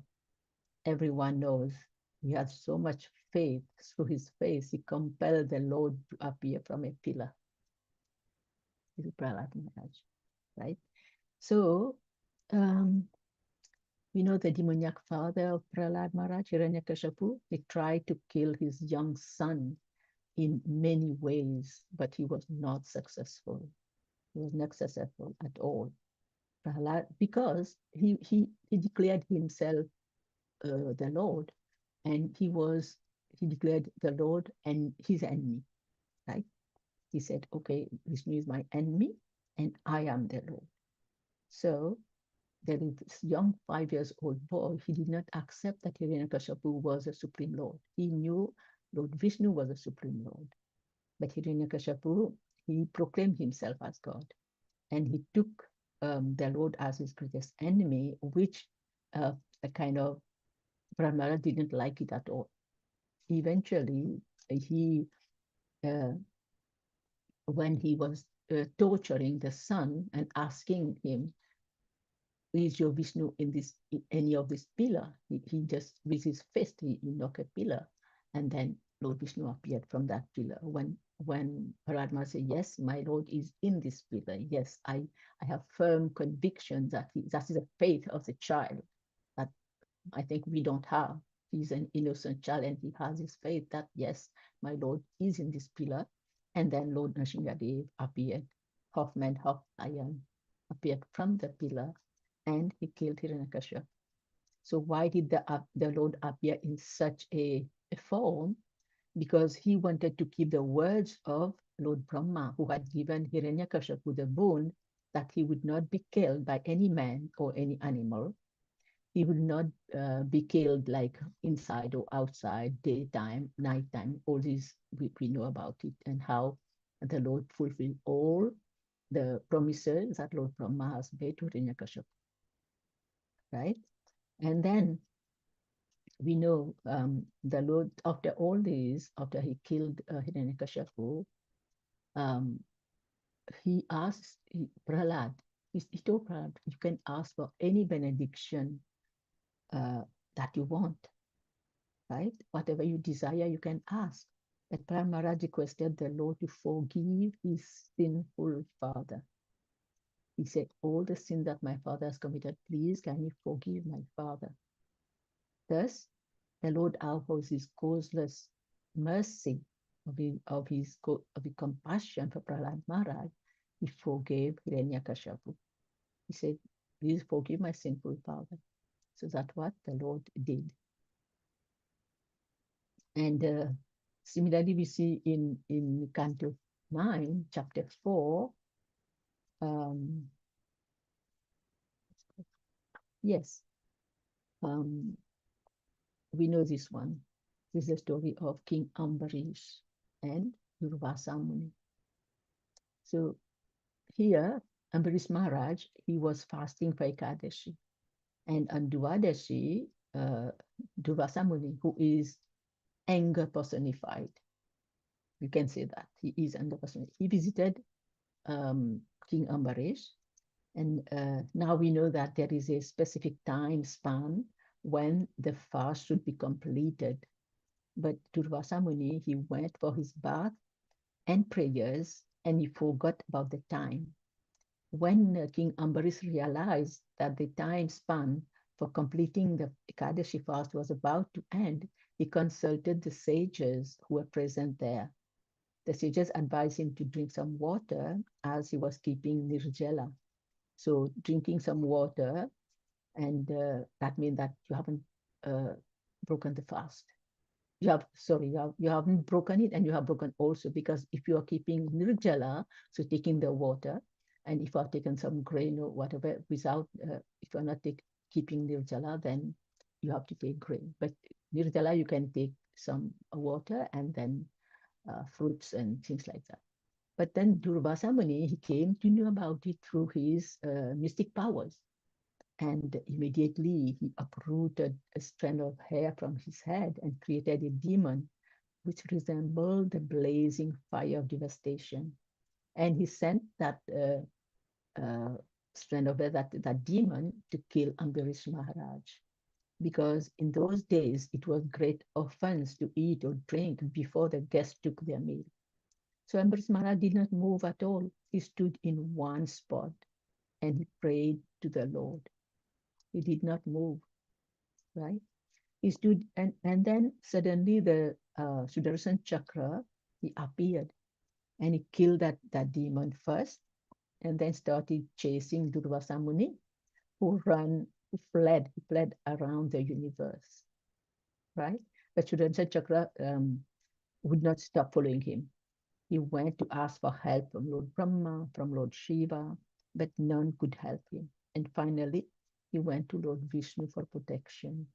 everyone knows. He had so much faith. Through his faith, he compelled the Lord to appear from a pillar. This is Prahalad Maharaj, right? So, we know the demoniac father of Prahalad Maharaj, Hiranyakashipu, he tried to kill his young son in many ways, but he was not successful. He was not successful at all. Prahalad, because he declared himself the Lord, and he declared the Lord and his enemy, right? He said, okay, Vishnu is my enemy and I am the Lord. So there is this young 5-year-old boy. He did not accept that Hiranyakashipu was a supreme Lord. He knew Lord Vishnu was a supreme Lord. But Hiranyakashipu, he proclaimed himself as God. And he took the Lord as his greatest enemy, which a kind of Brahmana didn't like it at all. Eventually, when he was torturing the son and asking him, "Is your Vishnu in any of this pillar?" He just, with his fist, he knocked a pillar, and then Lord Vishnu appeared from that pillar. When Paradma said, "Yes, my Lord is in this pillar. Yes, I have firm conviction that that is a faith of the child that I think we don't have. He's an innocent child and he has his faith that, yes, my Lord is in this pillar." And then Lord Nrsimhadev appeared, half man, half lion, appeared from the pillar, and he killed Hiranyakashipu. So why did the Lord appear in such a form? Because he wanted to keep the words of Lord Brahma, who had given Hiranyakashipu the boon that he would not be killed by any man or any animal. He will not be killed like inside or outside, daytime, nighttime. All these we know about it, and how the Lord fulfilled all the promises that Lord Brahma has made to Hiranyakashipu, right? And then we know the Lord, after all this, after he killed Hiranyakashipu, he asked Prahlad, he told Prahlad, "You can ask for any benediction that you want, right? Whatever you desire, you can ask." But Prahlad Maharaj requested the Lord to forgive his sinful father. He said, "All the sin that my father has committed, please can you forgive my father?" Thus, the Lord, out of his causeless mercy, of his compassion for Prahlad Maharaj, he forgave Hiranyakashipu. He said, "Please forgive my sinful father." So that's what the Lord did. And similarly, we see in Canto 9, Chapter 4, yes, we know this one. This is the story of King Ambarish and Durvasa Muni. So here, Ambarish Maharaj, he was fasting for Ekadashi. And on Dwadashi, Durvasa Muni, who is anger personified, you can say that, he is anger personified. He visited King Ambarish, and now we know that there is a specific time span when the fast should be completed. But Durvasa Muni, he went for his bath and prayers, and he forgot about the time. When King Ambarish realized that the time span for completing the Ekadashi fast was about to end, he consulted the sages who were present there. The sages advised him to drink some water as he was keeping Nirjala. So drinking some water, and that means that you haven't broken the fast. You haven't broken it, and you have broken also, because if you are keeping Nirjala, so taking the water, and if you have taken some grain or whatever without, if you are not keeping Nirjala, then you have to take grain. But Nirjala, you can take some water and then fruits and things like that. But then Durvasa Muni, he came to know about it through his mystic powers. And immediately he uprooted a strand of hair from his head and created a demon which resembled the blazing fire of devastation. And he sent that strand of hair, that demon, to kill Ambarish Maharaj. Because in those days, it was great offense to eat or drink before the guests took their meal. So Ambarish Maharaj did not move at all. He stood in one spot and he prayed to the Lord. He did not move, right? He stood, and then suddenly the Sudarshan Chakra, he appeared and he killed that demon first, and then started chasing Durvasa Muni, who fled around the universe, right? But Sudarshan Chakra would not stop following him. He went to ask for help from Lord Brahma, from Lord Shiva, but none could help him. And finally, he went to Lord Vishnu for protection.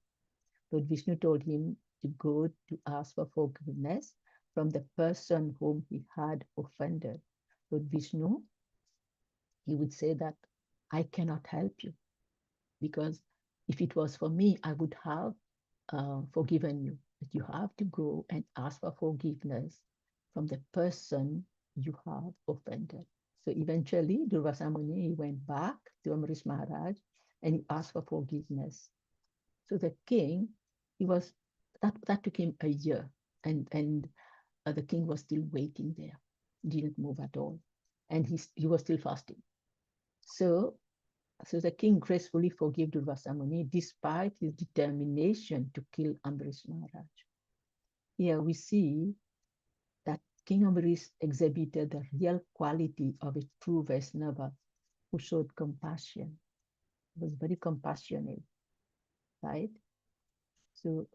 Lord Vishnu told him to go to ask for forgiveness from the person whom he had offended. Lord Vishnu, he would say that, I cannot help you, because if it was for me, I would have forgiven you. But you have to go and ask for forgiveness from the person you have offended. So eventually, Durvasa Muni went back to Ambarish Maharaj and he asked for forgiveness. So the king, that took him a year, and the king was still waiting there, didn't move at all, and he was still fasting. So the king gracefully forgave Durvasa Muni despite his determination to kill Ambarish Maharaj. Here we see that King Ambarish exhibited the real quality of a true Vaishnava who showed compassion. He was very compassionate, right? So,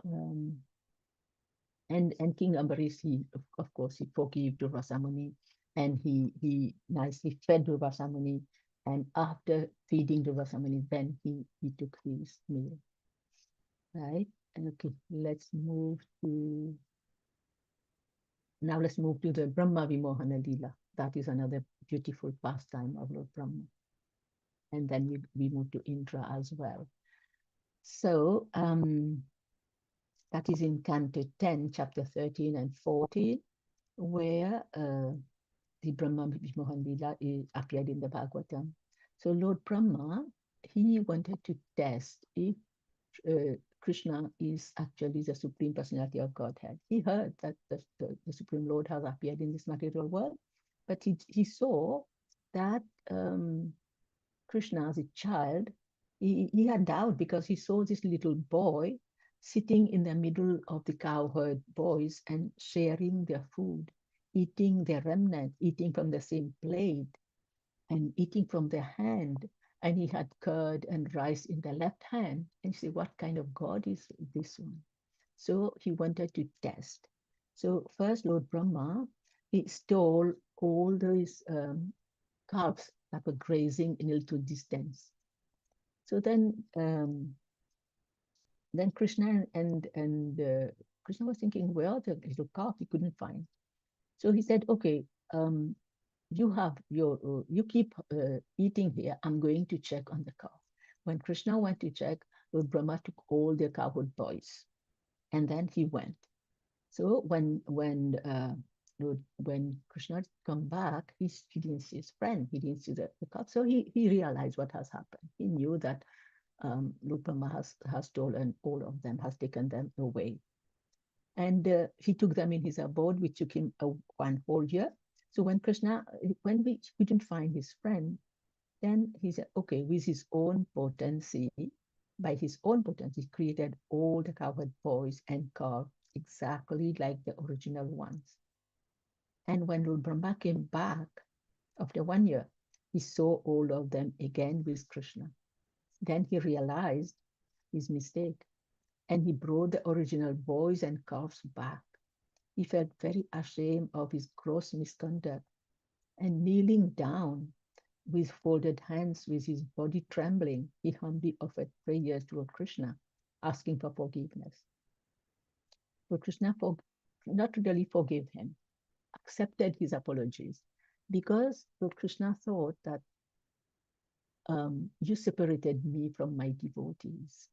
and King Ambarish, he, of course, he forgave Durvasa Muni, and he nicely fed Durvasa Muni, and after feeding Durvasa Muni, then he took his meal, right? Okay, now let's move to the Brahma Vimohana Lila. That is another beautiful pastime of Lord Brahma. And then we move to Indra as well. So that is in Canto 10, chapter 13 and 14, where the Brahma Vimohan Lila appeared in the Bhagavatam. So Lord Brahma, he wanted to test if Krishna is actually the Supreme Personality of Godhead. He heard that the Supreme Lord has appeared in this material world, but he saw that Krishna, as a child, he had doubt, because he saw this little boy sitting in the middle of the cowherd boys and sharing their food, eating their remnant, eating from the same plate, and eating from their hand. And he had curd and rice in the left hand. And you say, what kind of God is this one? So he wanted to test. So first, Lord Brahma, he stole all those calves that were grazing in a little distance. So then Krishna and Krishna was thinking, well, the little calf he couldn't find. So he said, okay, you keep eating here. I'm going to check on the cow. When Krishna went to check, Lord Brahma took all the cowherd boys, and then he went. So when Krishna come back, he didn't see his friend. He didn't see the cow. So he realized what has happened. He knew that Lord Brahma has stolen all of them, has taken them away. And he took them in his abode, which took him 1 whole year. So when we couldn't find his friend, then he said, okay, with his own potency, by his own potency, he created all the cowherd boys and calves exactly like the original ones. And when Lord Brahma came back after 1 year, he saw all of them again with Krishna. Then he realized his mistake, and he brought the original boys and calves back. He felt very ashamed of his gross misconduct, and kneeling down with folded hands, with his body trembling, he humbly offered prayers to Lord Krishna, asking for forgiveness. Lord Krishna not really forgave him, accepted his apologies, because Lord Krishna thought that you separated me from my devotees.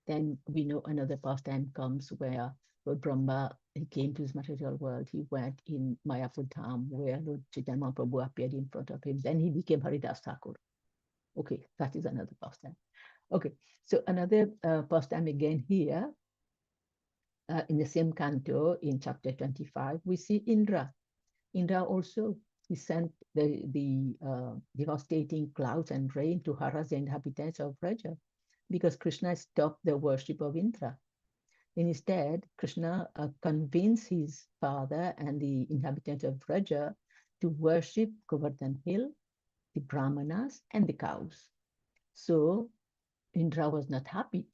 Then we know another pastime comes where Lord Brahma, he came to his material world. He went in Mayapur Dham, where Lord Chaitanya Mahaprabhu appeared in front of him. Then he became Haridas Thakur. Okay, that is another pastime. Okay, so another pastime again here, in the same canto, in chapter 25, we see Indra. Indra also, he sent the devastating clouds and rain to harass the inhabitants of Vraja, because Krishna stopped the worship of Indra. Instead, Krishna convinced his father and the inhabitants of Vraja to worship Govardhan Hill, the Brahmanas, and the cows. So Indra was not happy.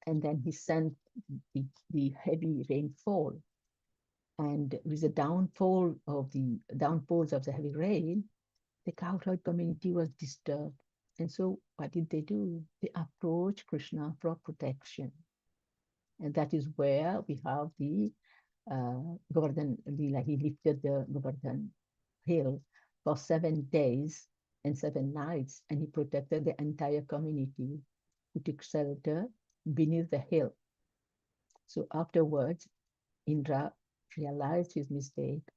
And then he sent the heavy rainfall. And with the downpours of the heavy rain, the cowherd community was disturbed. And so what did they do? They approached Krishna for protection. And that is where we have the Govardhan Leela. He lifted the Govardhan hill for 7 days and 7 nights, and he protected the entire community who took shelter beneath the hill. So afterwards, Indra realized his mistake,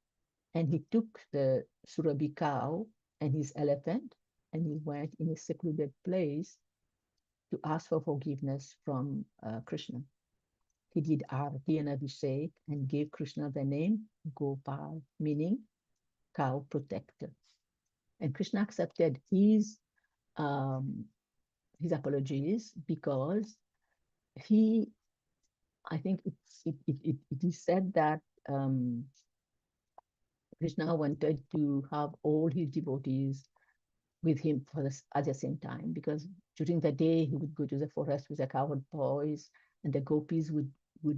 and he took the Surabhi cow and his elephant, and he went in a secluded place to ask for forgiveness from Krishna. He did Arati and Abhishek and gave Krishna the name Gopal, meaning cow protector. And Krishna accepted his apologies, because I think it is said that Krishna wanted to have all his devotees with him at the same time, because during the day he would go to the forest with the cowherd boys, and the gopis would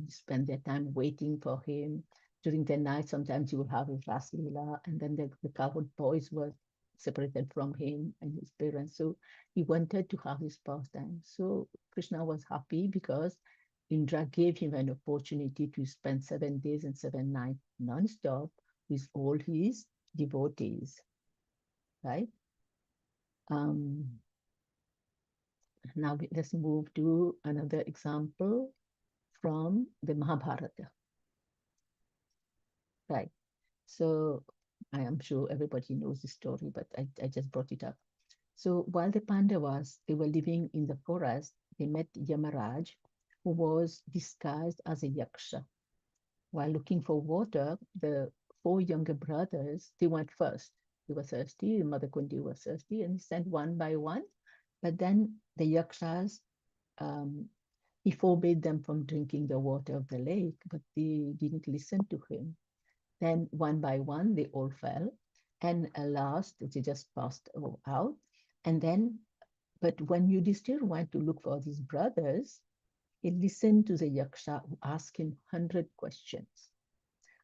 spend their time waiting for him. During the night, sometimes he would have his Ras Leela, and then the cowherd boys were separated from him and his parents. So he wanted to have his pastime. So Krishna was happy because Indra gave him an opportunity to spend 7 days and 7 nights non-stop with all his devotees, right? Now let's move to another example from the Mahabharata. Right. So I am sure everybody knows the story, but I just brought it up. So while the Pandavas, they were living in the forest, they met Yamaraj, who was disguised as a yaksha. While looking for water, the 4 younger brothers, they went first. They were thirsty, Mother Kunti was thirsty, and he sent one by one. But then the yakshas, he forbade them from drinking the water of the lake, but they didn't listen to him. Then one by one, they all fell. And at last, they just passed out. And then, but when Yudhishthir went to look for his brothers, he listened to the yaksha who asked him 100 questions,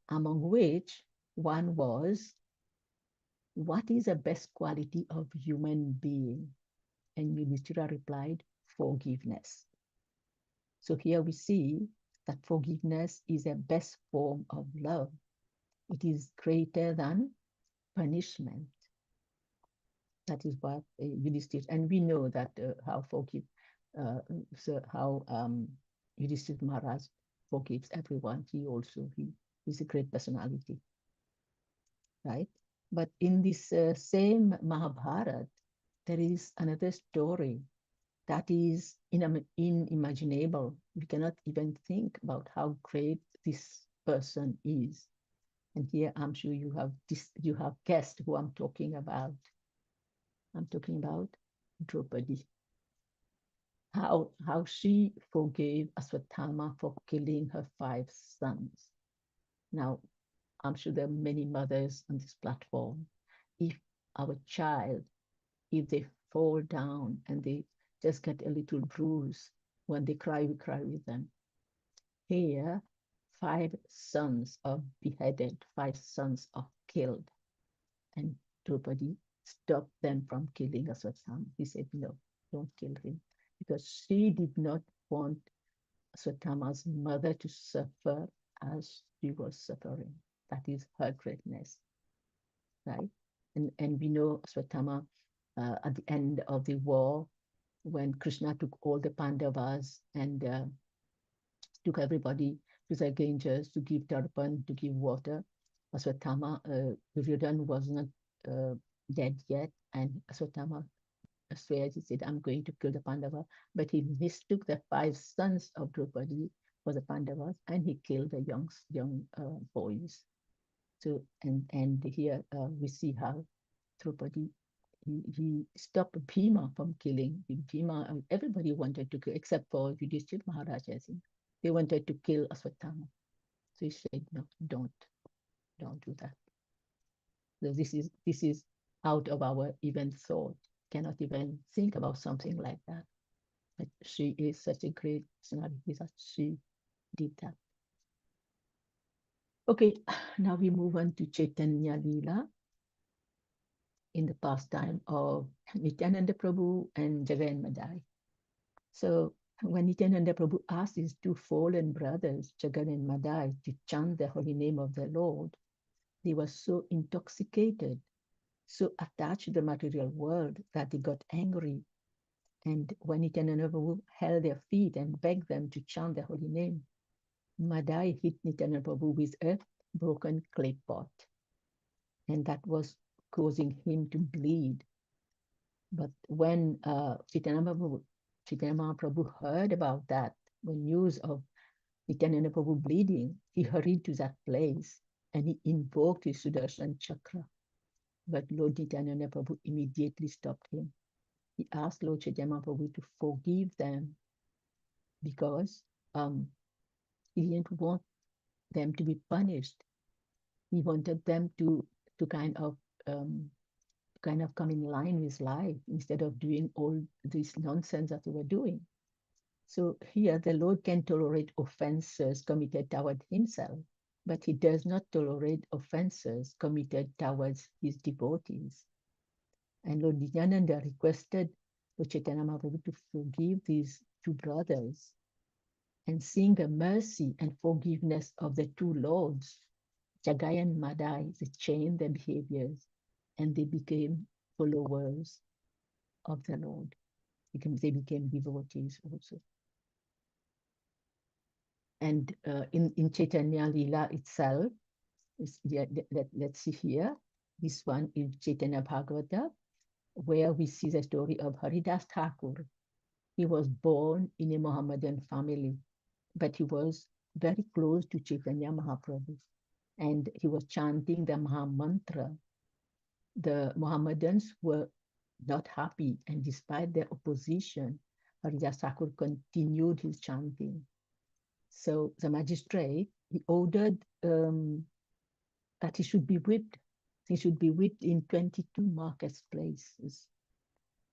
among which one was, what is the best quality of human being? And Yudhishthira replied, forgiveness. So here we see that forgiveness is a best form of love. It is greater than punishment. That is what Yudhishthira, and we know that how Yudhishthira Maharaj forgives everyone. He's a great personality, right? But in this same Mahabharata, there is another story that is inimaginable. We cannot even think about how great this person is. And here I'm sure you have guessed who I'm talking about. I'm talking about Draupadi. How she forgave Aswatthama for killing her 5 sons. Now, I'm sure there are many mothers on this platform. If our child, if they fall down and they just get a little bruise, when they cry, we cry with them. Here, 5 sons are beheaded, 5 sons are killed. And Draupadi stopped them from killing Aswatthama. He said, no, don't kill him. Because she did not want Aswatthama's mother to suffer as she was suffering. That is her greatness, right? And we know Aswatthama at the end of the war, when Krishna took all the Pandavas and took everybody to the Ganges to give tarpan, to give water. Aswatthama, Duryodhana was not dead yet, and Aswatthama swears, he said, I'm going to kill the Pandava, but he mistook the 5 sons of Draupadi for the Pandavas, and he killed the young boys. So, and here we see how Draupadi, he stopped Bhima from killing. Bhima, everybody wanted to kill, except for Yudhishthira Maharaj, I think. They wanted to kill Aswatthama. So he said, no, don't do that. So this is out of our even thought. Cannot even think about something like that. But she is such a great personality that she did that. Okay, now we move on to Chaitanya Leela in the pastime of Nityananda Prabhu and Jagan Madai. So when Nityananda Prabhu asked his 2 fallen brothers, Jagan and Madai, to chant the holy name of the Lord, they were so intoxicated, so attached to the material world that they got angry. And when Nityananda Prabhu held their feet and begged them to chant the holy name, Madai hit Nityananda Prabhu with a broken clay pot. And that was causing him to bleed. But when Chaitanya Mahaprabhu heard about that, when news of Nityananda Prabhu bleeding, he hurried to that place and he invoked his Sudarshan Chakra. But Lord Nityananda Prabhu immediately stopped him. He asked Lord Chaitanya Mahaprabhu to forgive them because he didn't want them to be punished. He wanted them to kind of come in line with life instead of doing all this nonsense that they were doing. So here the Lord can tolerate offenses committed toward himself, but he does not tolerate offenses committed towards his devotees. And Lord Nityananda requested Lord Chaitanya Mahaprabhu to forgive these 2 brothers. And seeing the mercy and forgiveness of the 2 lords, Jagai and Madai, they changed their behaviors and they became followers of the Lord. They became devotees also. And in Chaitanya Leela itself, let's see here, this one is Chaitanya Bhagavata, where we see the story of Haridas Thakur. He was born in a Mohammedan family, but he was very close to Chaitanya Mahaprabhu. And he was chanting the Maha Mantra. The Mohammedans were not happy, and despite their opposition, Haridas Thakur continued his chanting. So the magistrate, he ordered that he should be whipped. He should be whipped in 22 marketplaces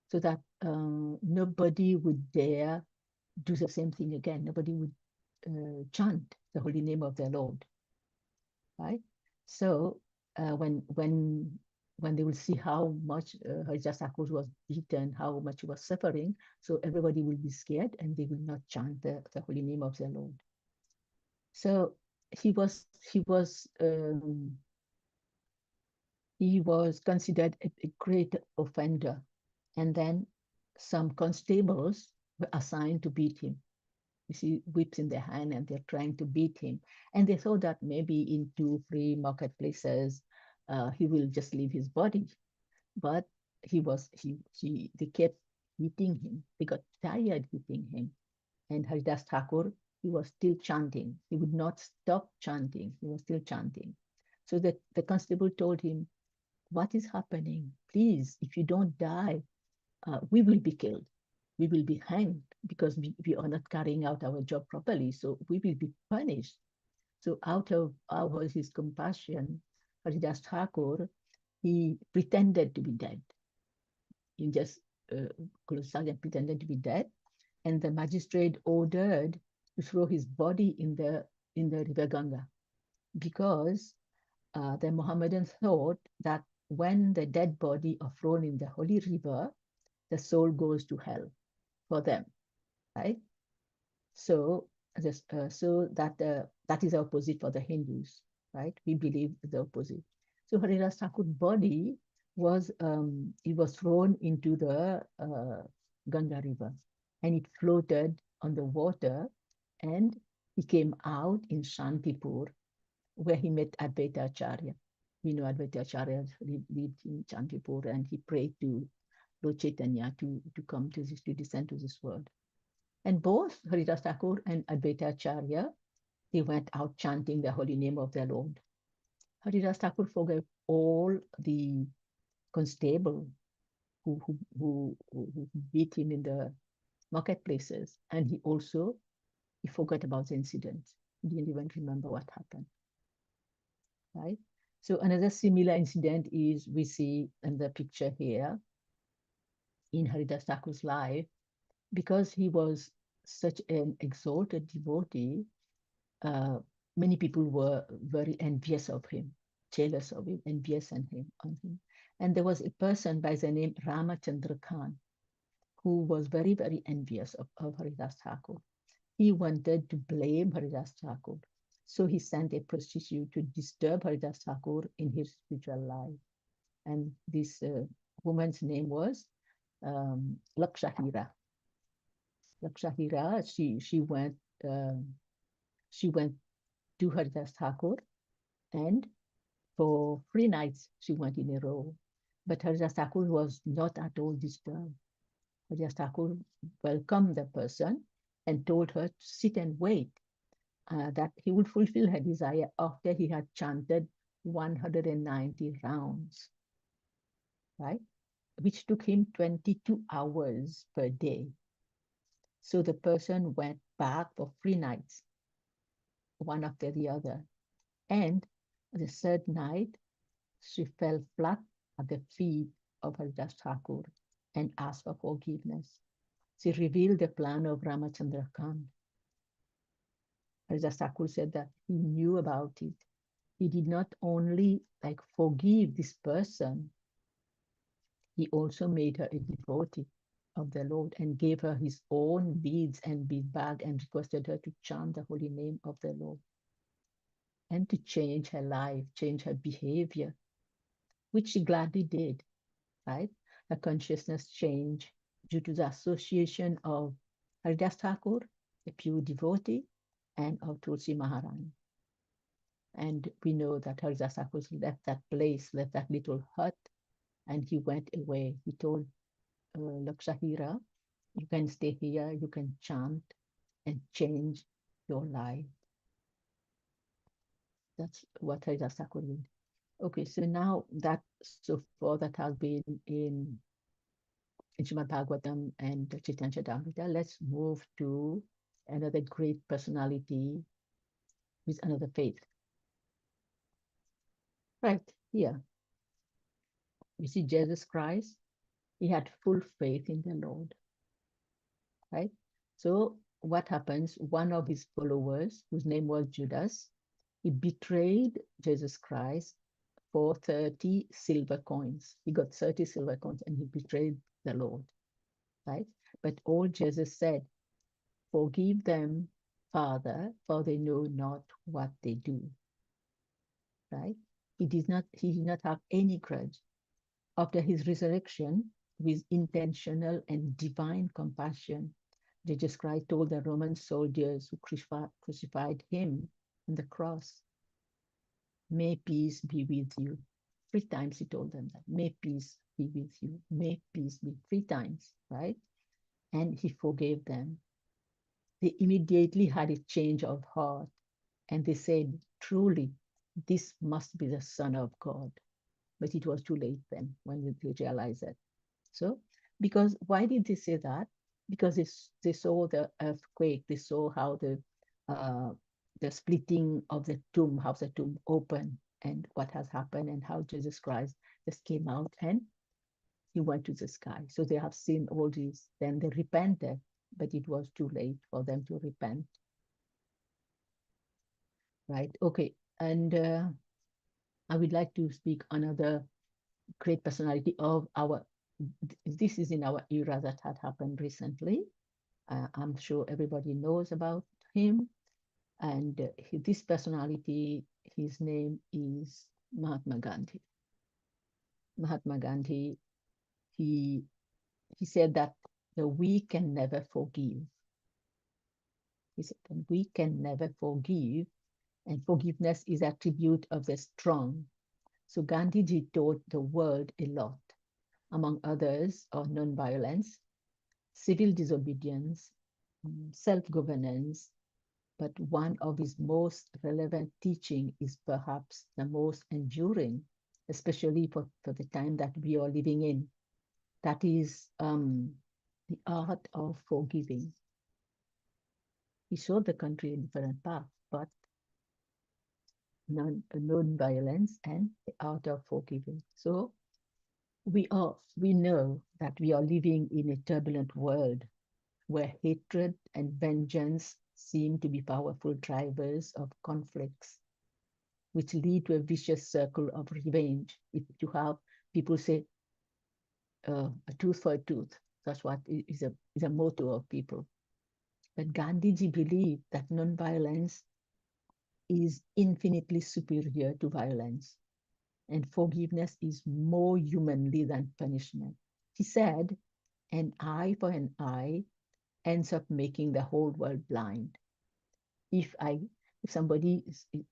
so that nobody would dare do the same thing again. Nobody would chant the holy name of their Lord, right? So when they will see how much Haridas Thakur was beaten, how much he was suffering, so everybody will be scared and they will not chant the holy name of their Lord. So he was, he was, um, he was considered a great offender. And then some constables were assigned to beat him. You see whips in their hand and they're trying to beat him. And they thought that maybe in 2 free marketplaces, he will just leave his body. But they kept hitting him. They got tired hitting him. And Haridas Thakur, he was still chanting. He would not stop chanting. He was still chanting. So the constable told him, what is happening? Please, if you don't die, we will be killed. We will be hanged because we are not carrying out our job properly. So we will be punished. So out of his compassion, Haridas Thakur, he pretended to be dead. He just closed and pretended to be dead. And the magistrate ordered to throw his body in the river Ganga because the Mohammedans thought that when the dead body are thrown in the holy river, the soul goes to hell for them, right? So that is the opposite for the Hindus, right? We believe the opposite. So Haridas Thakur's body was thrown into the Ganga river, and it floated on the water, and he came out in Shantipur, where he met Advaita Acharya. We know Advaita Acharya lived in Shantipur, and he prayed to Lord Chaitanya to come to descend to this world. And both Haridas Thakur and Advaita Acharya, they went out chanting the holy name of their Lord. Haridas Thakur forgave all the constable who beat him in the marketplaces, and he forgot about the incident. He didn't even remember what happened, right? So another similar incident is we see in the picture here in Haridas Thakur's life, because he was such an exalted devotee. Many people were very envious of him, jealous of him, envious on him. And there was a person by the name Ramachandra Khan who was very, very envious of Haridas Thakur. He wanted to blame Haridas Thakur. So he sent a prostitute to disturb Haridas Thakur in his spiritual life. And this woman's name was Lakshahira. Lakshahira, she went to Haridas Thakur, and for 3 nights she went in a row. But Haridas Thakur was not at all disturbed. Haridas Thakur welcomed the person and told her to sit and wait, that he would fulfill her desire after he had chanted 190 rounds, right? Which took him 22 hours per day. So the person went back for 3 nights, one after the other. And the third night, she fell flat at the feet of Haridas Thakur and asked for forgiveness. She revealed the plan of Ramachandra Khan. Haridas Thakur said that he knew about it. He did not only forgive this person, he also made her a devotee of the Lord and gave her his own beads and bead bag and requested her to chant the holy name of the Lord and to change her life, change her behavior, which she gladly did, right? Her consciousness changed due to the association of Haridas Thakur, a pure devotee, and of Tulsi Maharani. And we know that Haridas Thakur left that place, left that little hut, and he went away. He told Lakshahira, you can stay here, you can chant and change your life. That's what Haridas Thakur did. Okay, so now that so far that has been in Srimad Bhagavatam and Chaitanya Charitamrita, let's move to another great personality with another faith. Right here, we see Jesus Christ. He had full faith in the Lord, right? So what happens? One of his followers, whose name was Judas, he betrayed Jesus Christ for 30 silver coins. He got 30 silver coins and he betrayed the Lord, right? But all Jesus said, forgive them, Father, for they know not what they do, right? He did not have any grudge. After his resurrection, with intentional and divine compassion, Jesus Christ told the Roman soldiers who crucified him on the cross, "May peace be with you." 3 times he told them that. "May peace be with you. May peace be." 3 times, right? And he forgave them. They immediately had a change of heart, and they said, "Truly, this must be the Son of God." But it was too late then when they realized that. So, because why did they say that? Because they saw the earthquake, they saw how the splitting of the tomb, how the tomb opened, and what has happened, and how Jesus Christ just came out and he went to the sky. So they have seen all this. Then they repented, but it was too late for them to repent. Right? Okay. And I would like to speak another great personality of our, this is in our era that had happened recently. I'm sure everybody knows about him. And this personality, his name is Mahatma Gandhi. Mahatma Gandhi, he said that the we can never forgive. He said, we can never forgive, and forgiveness is attribute of the strong. So Gandhiji taught the world a lot, among others, on non-violence, civil disobedience, self-governance, but one of his most relevant teaching is perhaps the most enduring, especially for the time that we are living in. That is the art of forgiving. He showed the country a different path, but non-violence and the art of forgiving. So we know that we are living in a turbulent world where hatred and vengeance seem to be powerful drivers of conflicts, which lead to a vicious circle of revenge. If you have people say, a tooth for a tooth, that's what is a motto of people. But Gandhiji believed that non-violence is infinitely superior to violence, and forgiveness is more humanly than punishment. He said, "An eye for an eye ends up making the whole world blind." If somebody,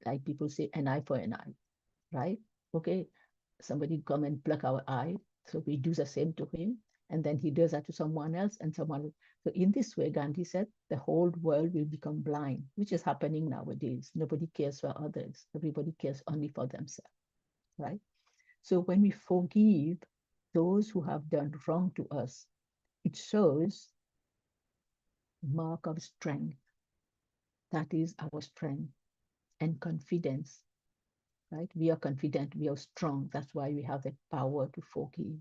like people say, an eye for an eye, right? Okay, somebody come and pluck our eye, so we do the same to him, and then he does that to someone else and someone else. So in this way, Gandhi said, the whole world will become blind, which is happening nowadays. Nobody cares for others. Everybody cares only for themselves, right? So when we forgive those who have done wrong to us, it shows mark of strength. That is our strength and confidence, right? We are confident, we are strong. That's why we have the power to forgive.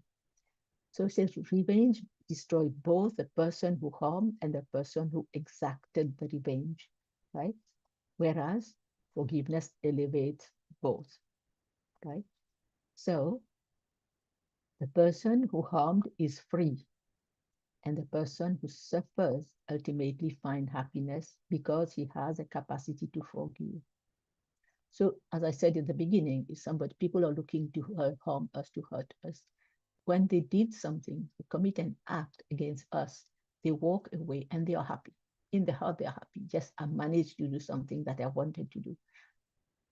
So it says revenge destroys both the person who harmed and the person who exacted the revenge, right? Whereas forgiveness elevates both, right? So the person who harmed is free, and the person who suffers ultimately finds happiness because he has a capacity to forgive. So as I said in the beginning, if people are looking to harm us, to hurt us, when they did something, they commit an act against us, they walk away and they are happy. In their heart, they are happy. Just I managed to do something that I wanted to do.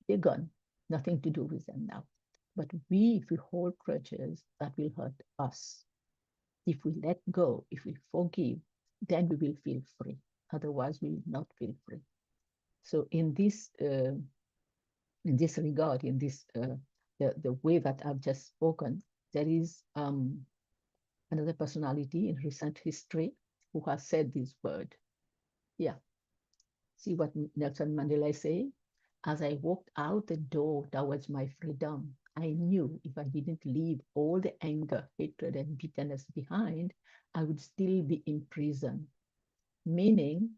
They're gone. Nothing to do with them now. But if we hold grudges, that will hurt us. If we let go, if we forgive, then we will feel free. Otherwise, we will not feel free. So in this regard, in this the way that I've just spoken, there is another personality in recent history who has said this word. Yeah. See what Nelson Mandela is saying? As I walked out the door towards my freedom, I knew if I didn't leave all the anger, hatred, and bitterness behind, I would still be in prison. Meaning,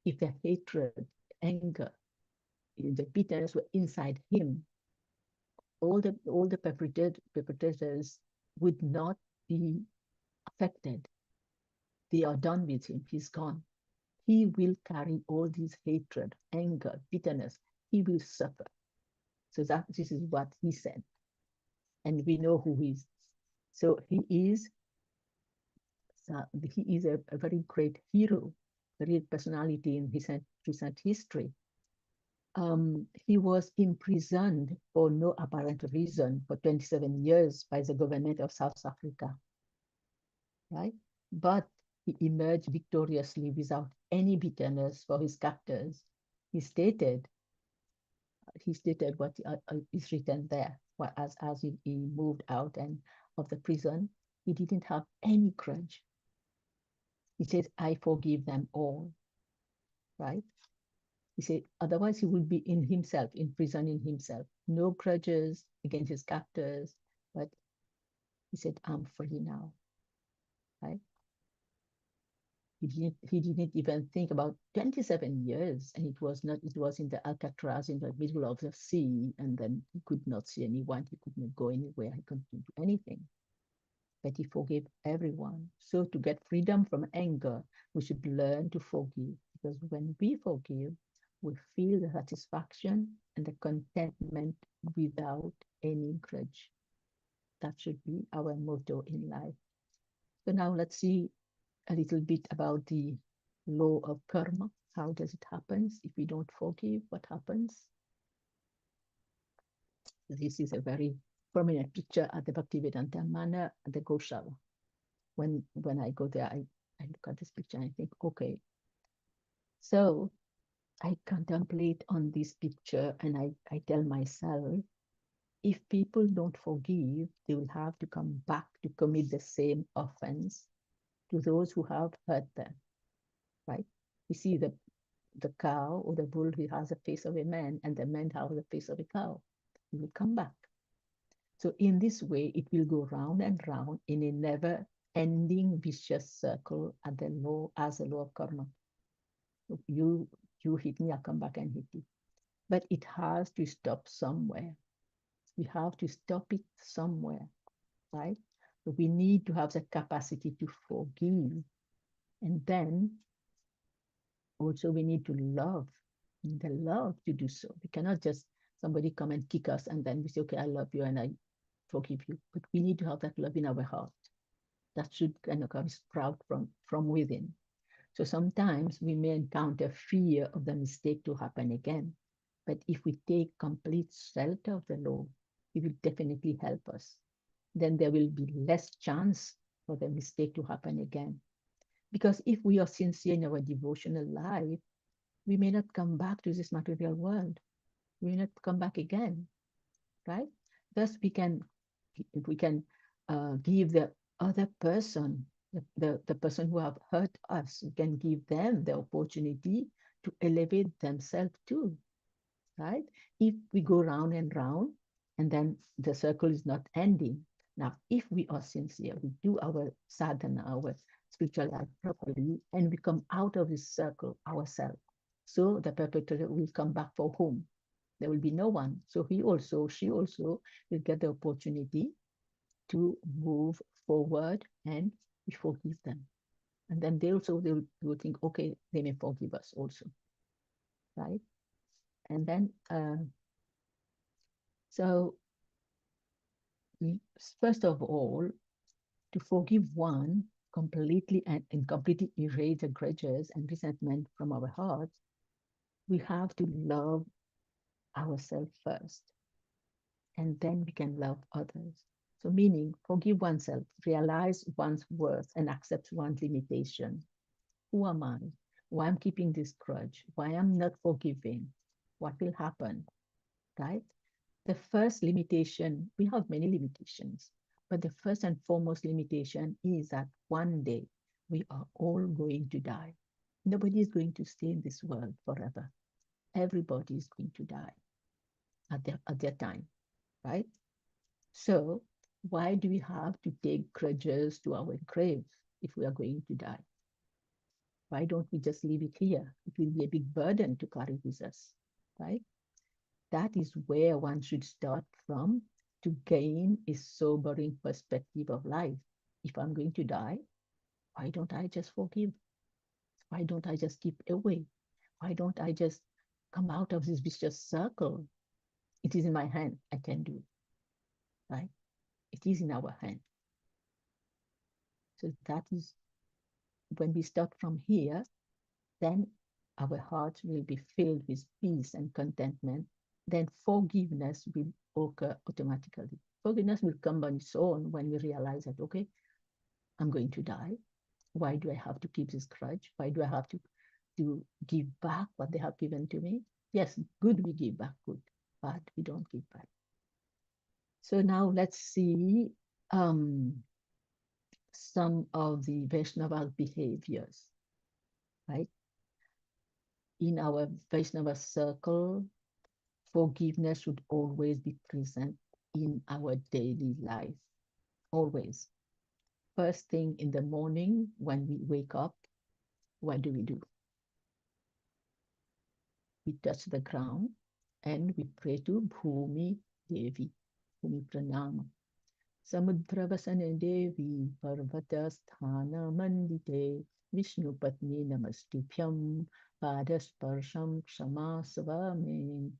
if the hatred, anger, the bitterness were inside him, all the perpetrators would not be affected. They are done with him. He's gone. He will carry all this hatred, anger, bitterness. He will suffer. So this is what he said. And we know who he is. So he is a very great hero, a great personality in recent history. He was imprisoned for no apparent reason for 27 years by the government of South Africa, right? But he emerged victoriously without any bitterness for his captors. He stated what is written there. As he moved out and of the prison, he didn't have any grudge. He says, "I forgive them all," right? He said, otherwise he would be in himself, in prison in himself. No grudges against his captors, but he said, "I'm free now," right? He didn't even think about 27 years, and it was in the Alcatraz in the middle of the sea, and then he could not see anyone, he could not go anywhere, he couldn't do anything. But he forgave everyone. So to get freedom from anger, we should learn to forgive, because when we forgive, we feel the satisfaction and the contentment without any grudge. That should be our motto in life. So now let's see a little bit about the law of karma. How does it happen? If we don't forgive, what happens? This is a very prominent picture at the Bhaktivedanta Manor at the Goshala. When I go there, I look at this picture and I think, okay. So I contemplate on this picture and I tell myself, if people don't forgive, they will have to come back to commit the same offense to those who have hurt them, right? You see the cow or the bull, he has the face of a man, and the man has the face of a cow. He will come back. So in this way, it will go round and round in a never-ending vicious circle as the law of karma. You hit me, I come back and hit you. But it has to stop somewhere. We have to stop it somewhere, right? So we need to have the capacity to forgive. And then also we need to love, the love to do so. We cannot just somebody come and kick us and then we say, okay, I love you and I forgive you. But we need to have that love in our heart. That should kind of come sprout from within. So sometimes we may encounter fear of the mistake to happen again. But if we take complete shelter of the law, it will definitely help us. Then there will be less chance for the mistake to happen again. Because if we are sincere in our devotional life, we may not come back to this material world. We may not come back again, right? Thus, we can give the other person, the person who have hurt us, we can give them the opportunity to elevate themselves too, right? If we go round and then the circle is not ending. Now, if we are sincere, we do our sadhana, our spiritual life properly, and we come out of this circle ourselves. So the perpetrator will come back for whom? There will be no one. So she also will get the opportunity to move forward and we forgive them. And then they will think, okay, they may forgive us also, right? And then, so first of all, to forgive one completely and completely erase the grudges and resentment from our hearts, we have to love ourselves first, and then we can love others. So meaning, forgive oneself, realize one's worth, and accept one's limitation. Who am I? Why I'm keeping this grudge? Why I'm not forgiving? What will happen, right? The first limitation, we have many limitations, but the first and foremost limitation is that one day we are all going to die. Nobody is going to stay in this world forever. Everybody is going to die at their time, right? So why do we have to take grudges to our grave if we are going to die? Why don't we just leave it here? It will be a big burden to carry with us, right? That is where one should start from to gain a sobering perspective of life. If I'm going to die, why don't I just forgive? Why don't I just keep away? Why don't I just come out of this vicious circle? It is in my hand. I can do. Right? It is in our hand. So that is when we start from here, then our hearts will be filled with peace and contentment. Then forgiveness will occur automatically. Forgiveness will come on its own when we realize that, okay, I'm going to die. Why do I have to keep this grudge? Why do I have to give back what they have given to me? Yes, good, we give back good, but we don't give back. So now let's see some of the Vaishnava behaviors, right? In our Vaishnava circle, forgiveness should always be present in our daily life, always. First thing in the morning when we wake up, what do? We touch the ground and we pray to Bhumi Devi, Bhumi Pranama. Samudravasane Devi Parvatasthana Mandite Vishnu Patni Namastubhyam Padasparsham Kshama Svame.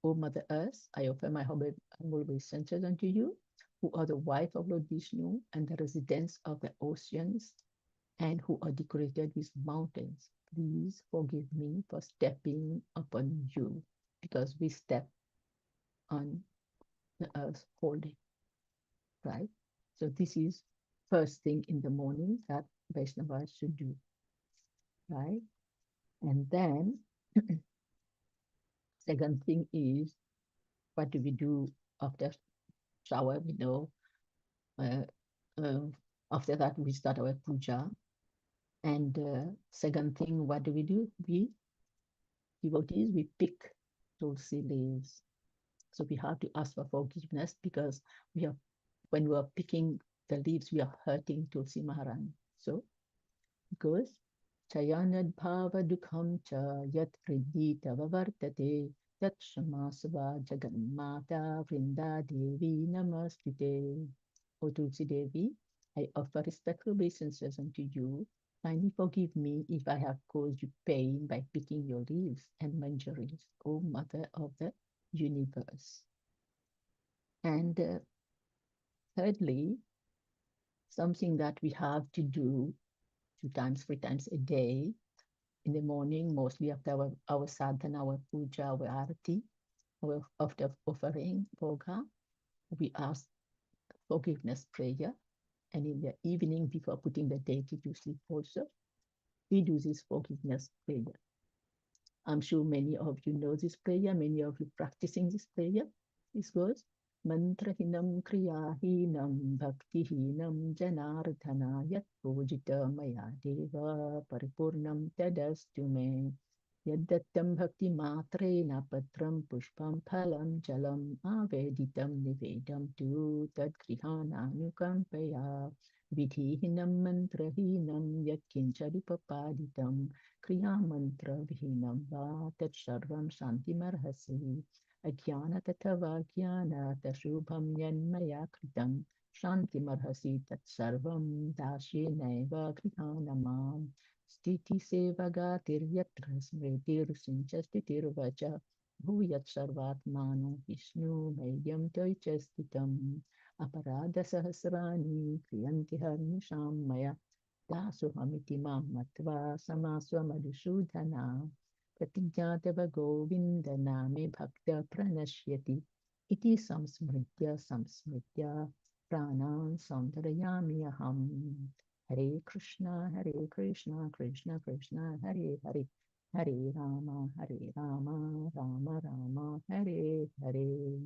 O Mother Earth, I offer my humble obeisances unto you, who are the wife of Lord Vishnu and the residents of the oceans, and who are decorated with mountains. Please forgive me for stepping upon you, because we step on the earth holy, right? So this is first thing in the morning that Vaishnavas should do, right? And then second thing is, what do we do after shower? We know after that we start our puja. And second thing, what do? We devotees, we pick tulsi leaves. So we have to ask for forgiveness, because when we are picking the leaves, we are hurting Tulsi Maharani. So it goes, Chayanad bhava dukham cha yat pridita vavartate yat shamasva jaganmata vrinda devi namastute. O Tulsi Devi, I offer respectful obeisances unto you. Kindly forgive me if I have caused you pain by picking your leaves and manjaris, O Mother of the universe. And thirdly, something that we have to do 2 times, 3 times a day, in the morning, mostly after our sadhana, our puja, our arati, after offering bhoga, we ask forgiveness prayer. And in the evening, before putting the deity to sleep also, we do this forgiveness prayer. I'm sure many of you know this prayer, many of you practicing this prayer. This goes, Mantrahinam kriyahinam bhaktihinam janardhana yat pujita maya deva paripurnam tadastu me. Yaddattam bhakti matrena patram pushpam phalam jalam aveditam nivedam tu tad grihananukampaya. Vidhihinam mantrahinam yat kinchadupapaditam kriya mantra vihinam va tat sarvam shantimarhasi. Ajnana tatava jnana tashubham yanmaya kritam shantimarhasi tat sarvam dasyenaiva grihanamam. Stiti sevagatir yatra smritir sinchastitir vacha bhuyat sarvatmano Vishnu mayam toichastitam. Aparada sahasrani kriyanti harnisham maya dasohamiti mam matva samasva madhusudhana pratyatava govinda name bhakta pranashyati iti samsmritya pranan saundarayami aham. Hare Krishna, Krishna Krishna, Hare Hare, Hare Rama, Rama Rama, Hare Hare.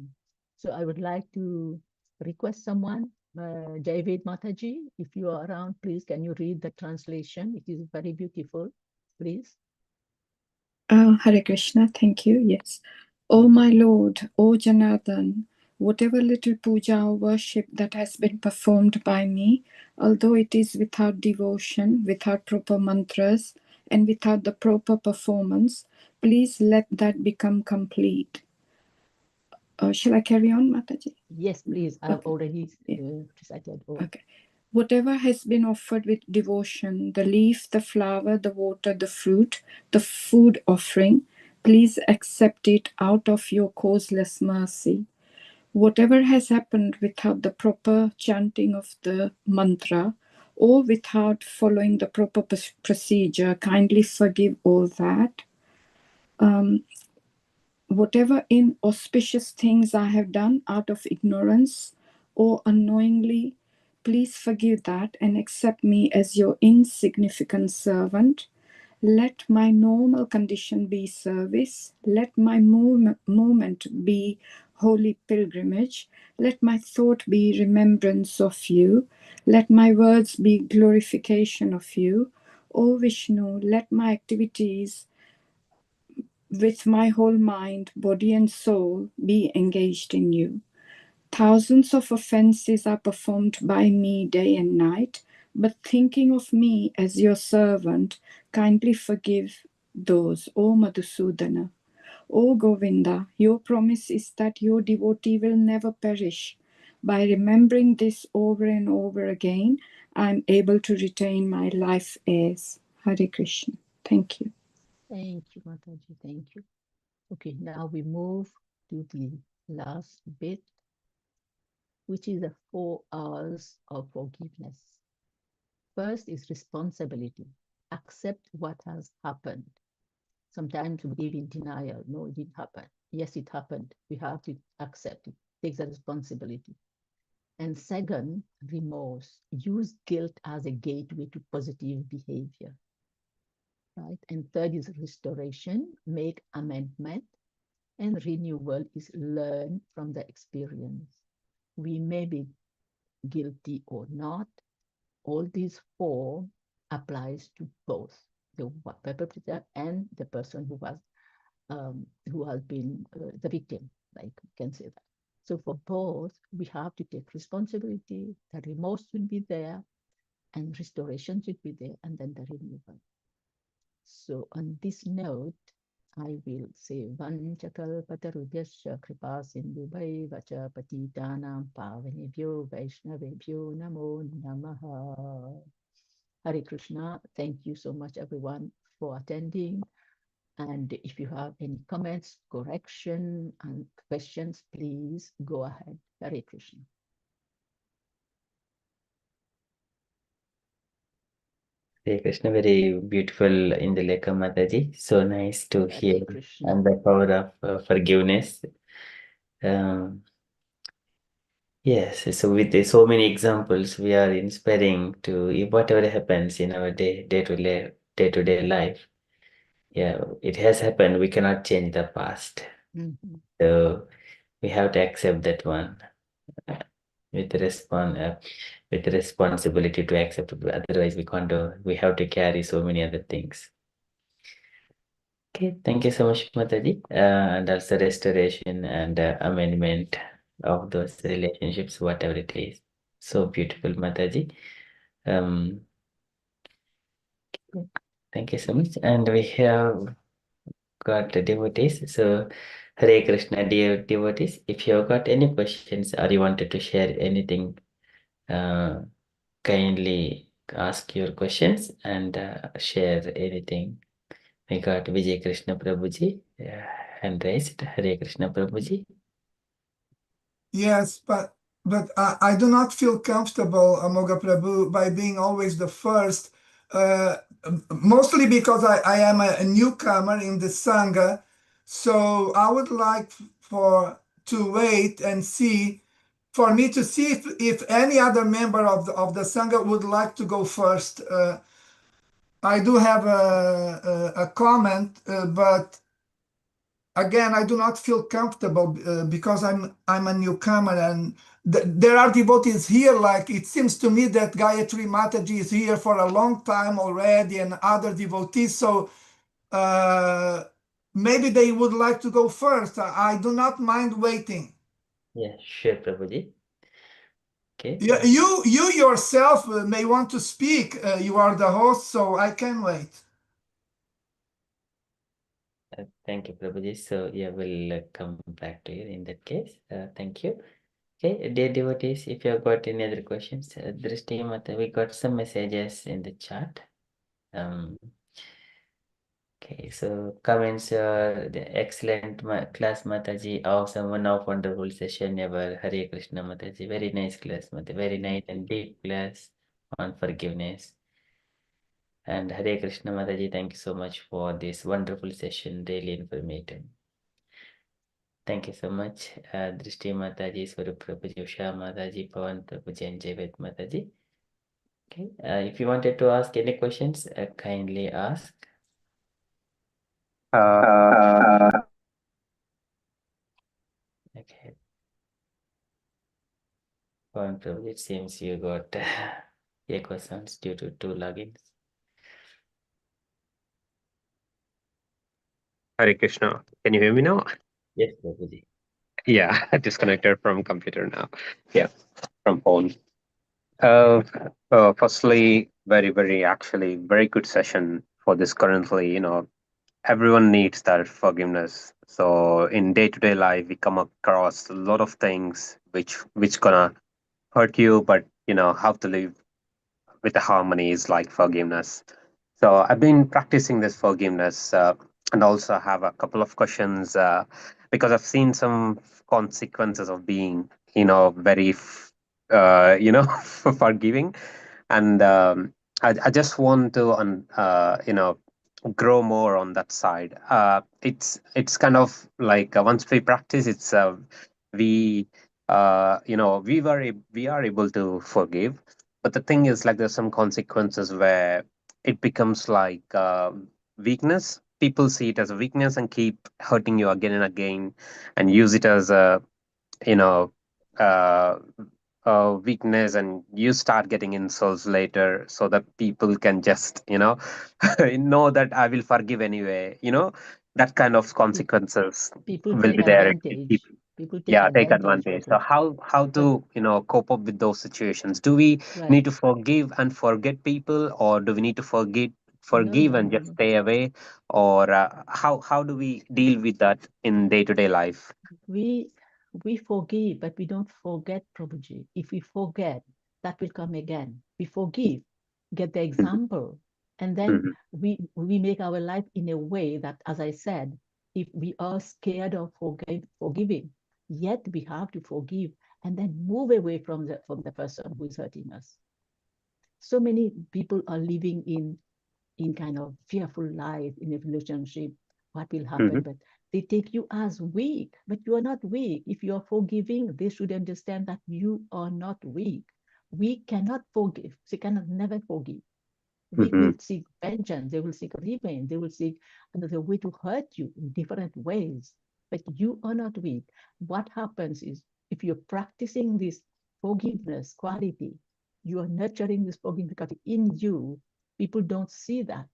So I would like to request someone, Jaived Mataji, if you are around, please, can you read the translation? It is very beautiful, please. Hare Krishna, thank you. Yes. O my Lord, O Janardhan, whatever little puja or worship that has been performed by me, although it is without devotion, without proper mantras, and without the proper performance, please let that become complete. Shall I carry on, Mataji? Yes, please. I've already recited all. Okay. Whatever has been offered with devotion, the leaf, the flower, the water, the fruit, the food offering, Please accept it out of your causeless mercy. Whatever has happened without the proper chanting of the mantra or without following the proper procedure, kindly forgive all that. Whatever inauspicious things I have done out of ignorance or unknowingly, please forgive that and accept me as your insignificant servant. Let my normal condition be service. Let my movement be holy pilgrimage. Let my thought be remembrance of you. Let my words be glorification of you. O Vishnu, let my activities with my whole mind, body, and soul be engaged in you. Thousands of offenses are performed by me day and night, but thinking of me as your servant, kindly forgive those, O Madhusudana. O Govinda, your promise is that your devotee will never perish. By remembering this over and over again, I am able to retain my life as. Hare Krishna. Thank you. Thank you, Mataji. Thank you. Okay, now we move to the last bit, which is the 4 hours of forgiveness. First is responsibility. Accept what has happened. Sometimes we live in denial. No, it didn't happen. Yes, it happened. We have to accept it. Take the responsibility. And second, remorse. Use guilt as a gateway to positive behavior. Right? And third is restoration. Make amendment. And renewal is learn from the experience. We may be guilty or not. All these 4 applies to both the perpetrator and the person who has been the victim, like we can say that. So for both, we have to take responsibility. The remorse will be there, and restoration should be there, and then the renewal. So on this note, I will say Vanchakal Patarubhyascha Kripa Sindhubhai Vacha Patitanam Pavanebhyo Vaishnavebhyo Namo Namaha. Hare Krishna. Thank you so much, everyone, for attending. And if you have any comments, correction, and questions, please go ahead. Hare Krishna. Hare Krishna, very beautiful Indulekha Mataji. So nice to hear Hare Krishna. and the power of forgiveness. Yes, so with so many examples, we are inspiring to whatever happens in our day-to-day life. Yeah, it has happened. We cannot change the past. Mm-hmm. So we have to accept that one with the responsibility to accept it. Otherwise, we can't do. We have to carry so many other things. Okay, thank you so much, Mataji. And also restoration and amendment of those relationships, whatever it is. So beautiful, Mataji. Thank you so much. And we have got the devotees. So Hare Krishna, dear devotees. If you have got any questions or you wanted to share anything, kindly ask your questions and share anything. We got Vijay Krishna Prabhuji hand raised. Hare Krishna Prabhuji. Yes, but I do not feel comfortable, Amoga Prabhu, by being always the first, mostly because I am a newcomer in the Sangha. So I would like to wait and see, for me to see if any other member of the Sangha would like to go first. I do have a comment, but again, I do not feel comfortable because I'm a newcomer, and there are devotees here. Like, it seems to me that Gayatri Mataji is here for a long time already, and other devotees. So maybe they would like to go first. I do not mind waiting. Yeah, sure, Prabhuji. Okay. You yourself may want to speak. You are the host, so I can wait. Thank you, Prabhuji. So yeah, we'll come back to you in that case. Thank you. Okay, dear devotees, if you have got any other questions, Drishti Mata, we got some messages in the chat. Okay. Okay, so comments, the excellent class Mataji, awesome, one of wonderful session ever. Hare Krishna Mataji, very nice class Mataji, very nice and deep class on forgiveness. And Hare Krishna Mataji, thank you so much for this wonderful session, really informative. Thank you so much, Drishti Mataji, Swarup Prabhuji, Usha Mataji, Pawan Prabhuji, and Javet Mataji. Okay, if you wanted to ask any questions, kindly ask. Okay. Pawan Prabhuji, it seems you got echo sounds due to 2 logins. Hare Krishna. Can you hear me now? Yes, Prabhuji. Yeah, disconnected from computer now. Yeah, from phone. Firstly, actually, very good session for this currently. Everyone needs that forgiveness. So in day-to-day life, we come across a lot of things which gonna hurt you, but how to live with the harmony is like forgiveness. So I've been practicing this forgiveness, and also have a couple of questions, because I've seen some consequences of being, very, forgiving, and I just want to, grow more on that side. It's kind of like, once we practice, it's we we are able to forgive, but the thing is, like, there's some consequences where it becomes like, weakness. People see it as a weakness and keep hurting you again and again, and use it as a, you know uh, weakness, and you start getting insults later, so that people can just, know that I will forgive anyway. That kind of Pe- consequences People will take be there if you keep, advantage. People take yeah, take advantage, advantage. So Prabhu. how But to, cope up with those situations? Do we right. need to forgive and forget people, or do we need to No, forgive no, and no, just no. stay away, or how do we deal with that in day-to-day life? We we forgive, but we don't forget, Prabhuji. If we forget, that will come again. We forgive, get the Mhm, example, and then mhm, we make our life in a way that, as I said, if we are scared of forgiving, yet we have to forgive and then move away from the person who is hurting us. So many people are living in kind of fearful life in a relationship. What will happen? mhm, But they take you as weak, but you are not weak. If you are forgiving, they should understand that you are not weak. We cannot forgive. They cannot never forgive. Weak will mhm, seek vengeance. They will seek revenge. They will seek another way to hurt you in different ways. But you are not weak. What happens is, if you're practicing this forgiveness quality, you are nurturing this forgiveness quality in you. People don't see that.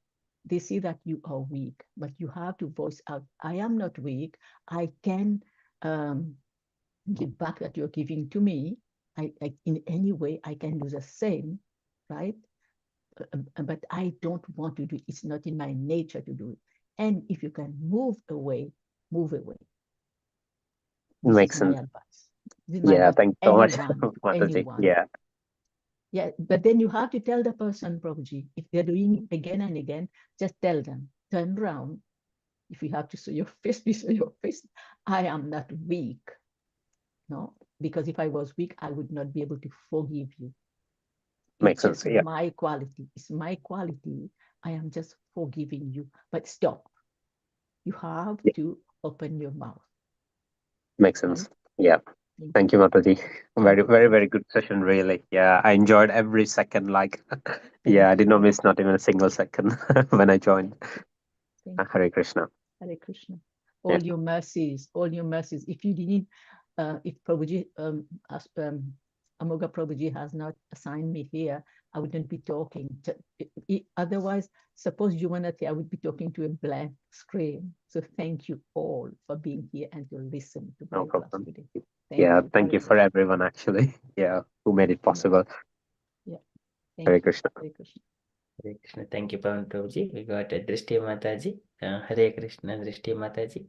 They see that you are weak, but you have to voice out, I am not weak. I can give back that you're giving to me. In any way, I can do the same, right? But I don't want to do it. It's not in my nature to do it. And if you can move away, move away. This is makes my sense. advice. This is my Yeah, advice to thanks so much, anyone, Mataji. anyone. Yeah, Yeah, but then you have to tell the person, Prabhuji, if they're doing it again and again, just tell them, turn around. If you have to show your face, you show your face. I am not weak. No, because if I was weak, I would not be able to forgive you. makes It's sense. just Yeah, my quality. It's my quality. I am just forgiving you. But stop. You have yeah, to open your mouth, makes right? sense. Yeah. Thank Thank you. you, Mataji. Thank Very, you, very, Prabhuji. very good session, really. Yeah, I enjoyed every second. Like, yeah, I Thank did you. not miss not even a single second when I joined. Thank you. Thank you. Hare Krishna. Hare Krishna. Yeah, All your mercies, all your mercies. If you didn't, if Prabhuji, Amoga Prabhuji has not assigned me here, I wouldn't be talking. Otherwise, suppose humanity, I would be talking to a blank screen. So thank you all for being here and to listen to no my class problem. today. Thank Yeah, you. thank Hare you for Krishna. everyone, actually. Yeah, who made it Yeah, possible. yeah. Hare Thank you. Krishna. Hare Krishna. Hare Krishna. Thank you, Pawan Prabhuji. We got Drishti Mataji. Hare Krishna, Drishti Mataji.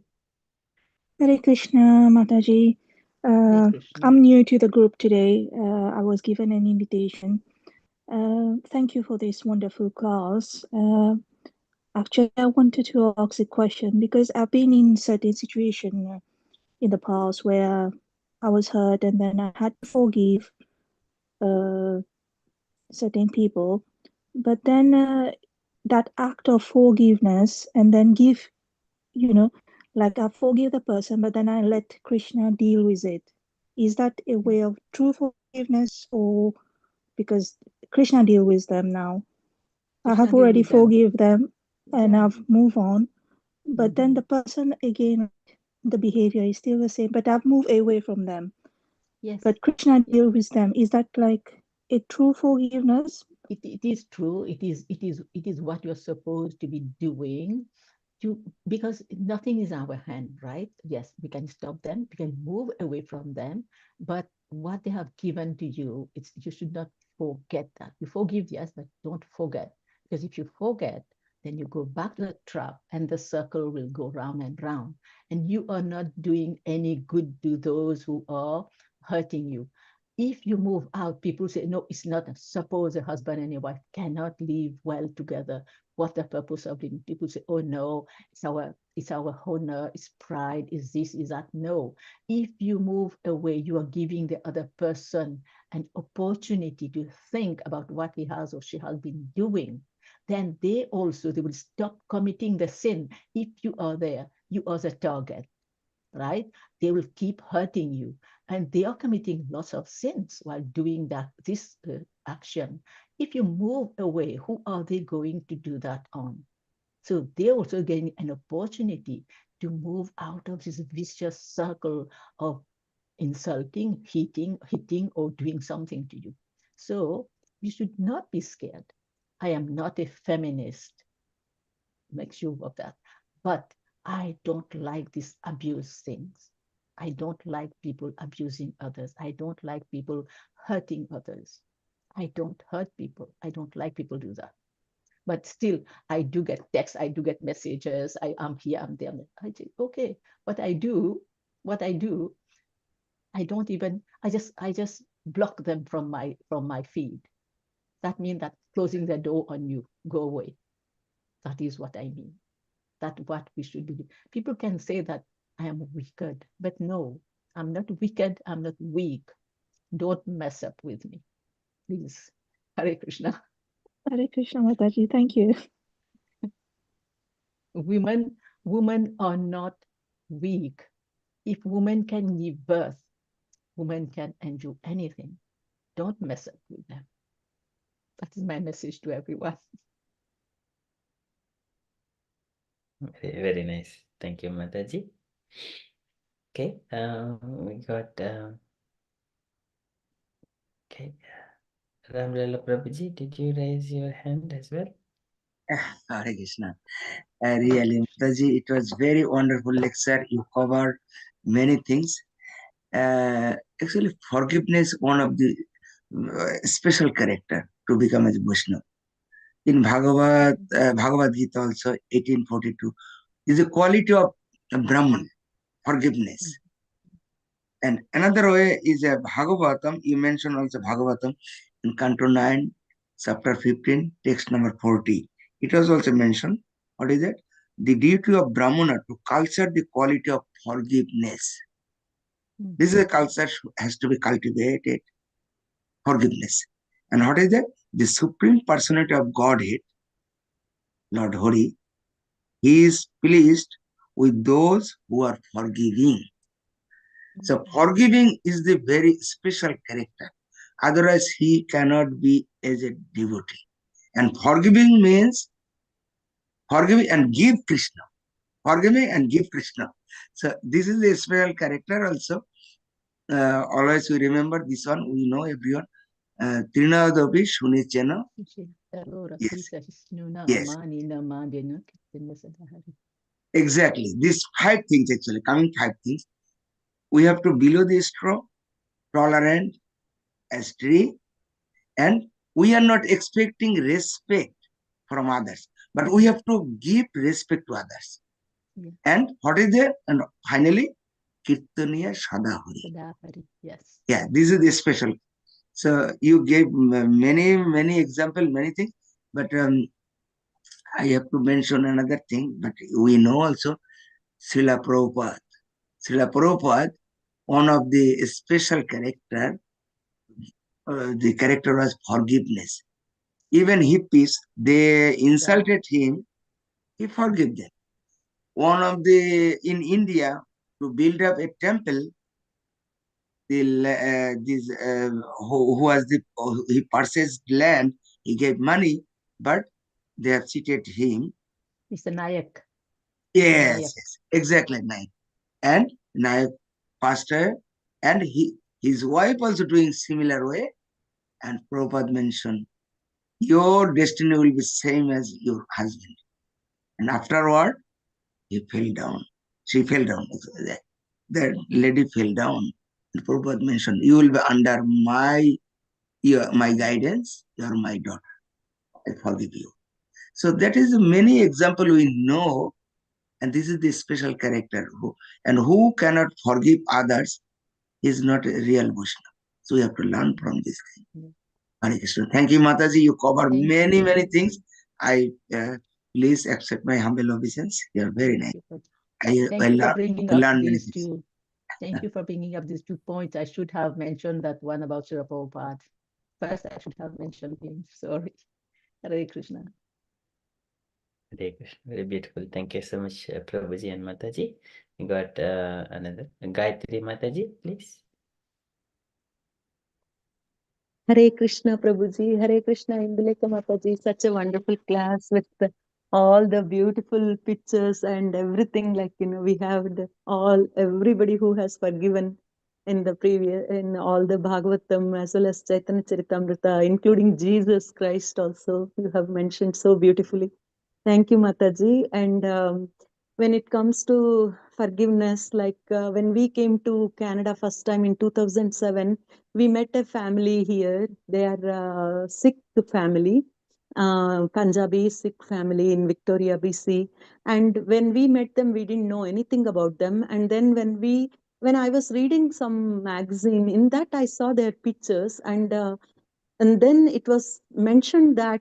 Hare Krishna, Mataji. Hare Krishna. I'm new to the group today. I was given an invitation. Thank you for this wonderful class. Actually, I wanted to ask a question because I've been in certain situation in the past where I was hurt and then I had to forgive uh, certain people, but then that act of forgiveness and then give, like I forgive the person, but then I let Krishna deal with it. Is that a way of true forgiveness, or because Krishna deal with them now? I have Krishna deal already with them. forgive them and Yeah. I've moved on, but then the person again, the behavior is still the same, but I've moved away from them. Yes. But Krishna Yes. deal with them. Is that like a true forgiveness? It is true. It is what you're supposed to be doing because nothing is our hand, right? Yes, we can stop them, we can move away from them, but what they have given to you, you should not forget that. You forgive, yes, but don't forget. Because if you forget, then you go back to the trap and the circle will go round and round. And you are not doing any good to those who are hurting you. If you move out, people say, no, it's not. Suppose a husband and a wife cannot live well together. What the purpose of living? People say, oh no, it's our honor, it's pride, is this, is that. No. If you move away, you are giving the other person an opportunity to think about what he has or she has been doing. Then they will stop committing the sin. If you are there, you are the target, right? They will keep hurting you. And they are committing lots of sins while doing this action. If you move away, who are they going to do that on? So they're also getting an opportunity to move out of this vicious circle of insulting, hitting, or doing something to you. So you should not be scared. I am not a feminist, make sure of that. But I don't like these abuse things. I don't like people abusing others. I don't like people hurting others. I don't hurt people. I don't like people do that. But still, I do get texts, I do get messages. I'm here, I'm there. I say, okay, what I do, I don't even, I just block them from my feed. That means that closing the door on you, go away. That is what I mean. That's what we should be. People can say that I am wicked, but no, I'm not wicked, I'm not weak. Don't mess up with me, please. Hare Krishna. Hare Krishna Mataji, thank you. Women are not weak. If women can give birth, women can endure anything. Don't mess up with them. That is my message to everyone. Very, very nice. Thank you, Mataji. Okay, we got okay. Ramlala Prabhuji, did you raise your hand as well? Hare Krishna. Really, Mataji, it was very wonderful lecture. You covered many things. Actually, forgiveness one of the special character to become as Vaishnava. In Bhagavad Gita also 1842 is a quality of Brahman, forgiveness. And another way is a Bhagavatam. You mentioned also Bhagavatam in Canto 9, chapter 15, text number 40. It was also mentioned. What is it? The duty of Brahmana to culture the quality of forgiveness. This is a culture has to be cultivated, forgiveness. And what is that? The Supreme Personality of Godhead, Lord Hari, He is pleased with those who are forgiving. So forgiving is the very special character. Otherwise, he cannot be as a devotee. And forgiving means forgiving and give Krishna. Forgiving and give Krishna. So this is the special character also. Always we remember this one. We know everyone. Trinadapi Shunichena. Yes. Yes. Exactly. These 5 things actually, coming 5 things. We have to below the straw, tolerant as tree, and we are not expecting respect from others, but we have to give respect to others. And what is there? And finally, Kirtaniya Sadahari. Yes. Yeah, this is the special. So you gave many examples, many things, but I have to mention another thing, but we know also Srila Prabhupada. Srila Prabhupada, one of the special character, the character was forgiveness. Even hippies, they insulted him, he forgave them. One of the, in India, to build up a temple, who was the, he purchased land, he gave money, but they have cheated him. Mr. Nayak. Yes, exactly, Nayak. And Nayak pastor, and his wife also doing similar way. And Prabhupada mentioned, your destiny will be same as your husband. And afterward, he fell down. She fell down. The lady fell down. And Prabhupada mentioned, you will be under my guidance. You are my daughter. I forgive you. So that is many example we know. And this is the special character who cannot forgive others is not a real Vaishnava. So we have to learn from this thing. Hare Krishna. Thank you, Mataji. You covered many things. I please accept my humble obeisance. You are very nice. Thank you for bringing up learn many these things. two. Thank you for bringing up these 2 points. I should have mentioned that one about Srila Prabhupada. First, I should have mentioned him. Sorry. Hare Krishna. Hare Krishna. Very beautiful. Thank you so much, Prabhuji and Mataji. We got another. Gayatri Mataji, please. Hare Krishna, Prabhuji. Hare Krishna, Indulekha Mataji. Such a wonderful class with all the beautiful pictures and everything. Like, we have everybody who has forgiven in all the Bhagavatam as well as Chaitanya Charitamrita, including Jesus Christ also. You have mentioned so beautifully. Thank you, Mataji. And when it comes to forgiveness, like when we came to Canada first time in 2007, we met a family here. They are Sikh family, Punjabi Sikh family in Victoria, BC. And when we met them, we didn't know anything about them. And then when I was reading some magazine, in that I saw their pictures, and then it was mentioned that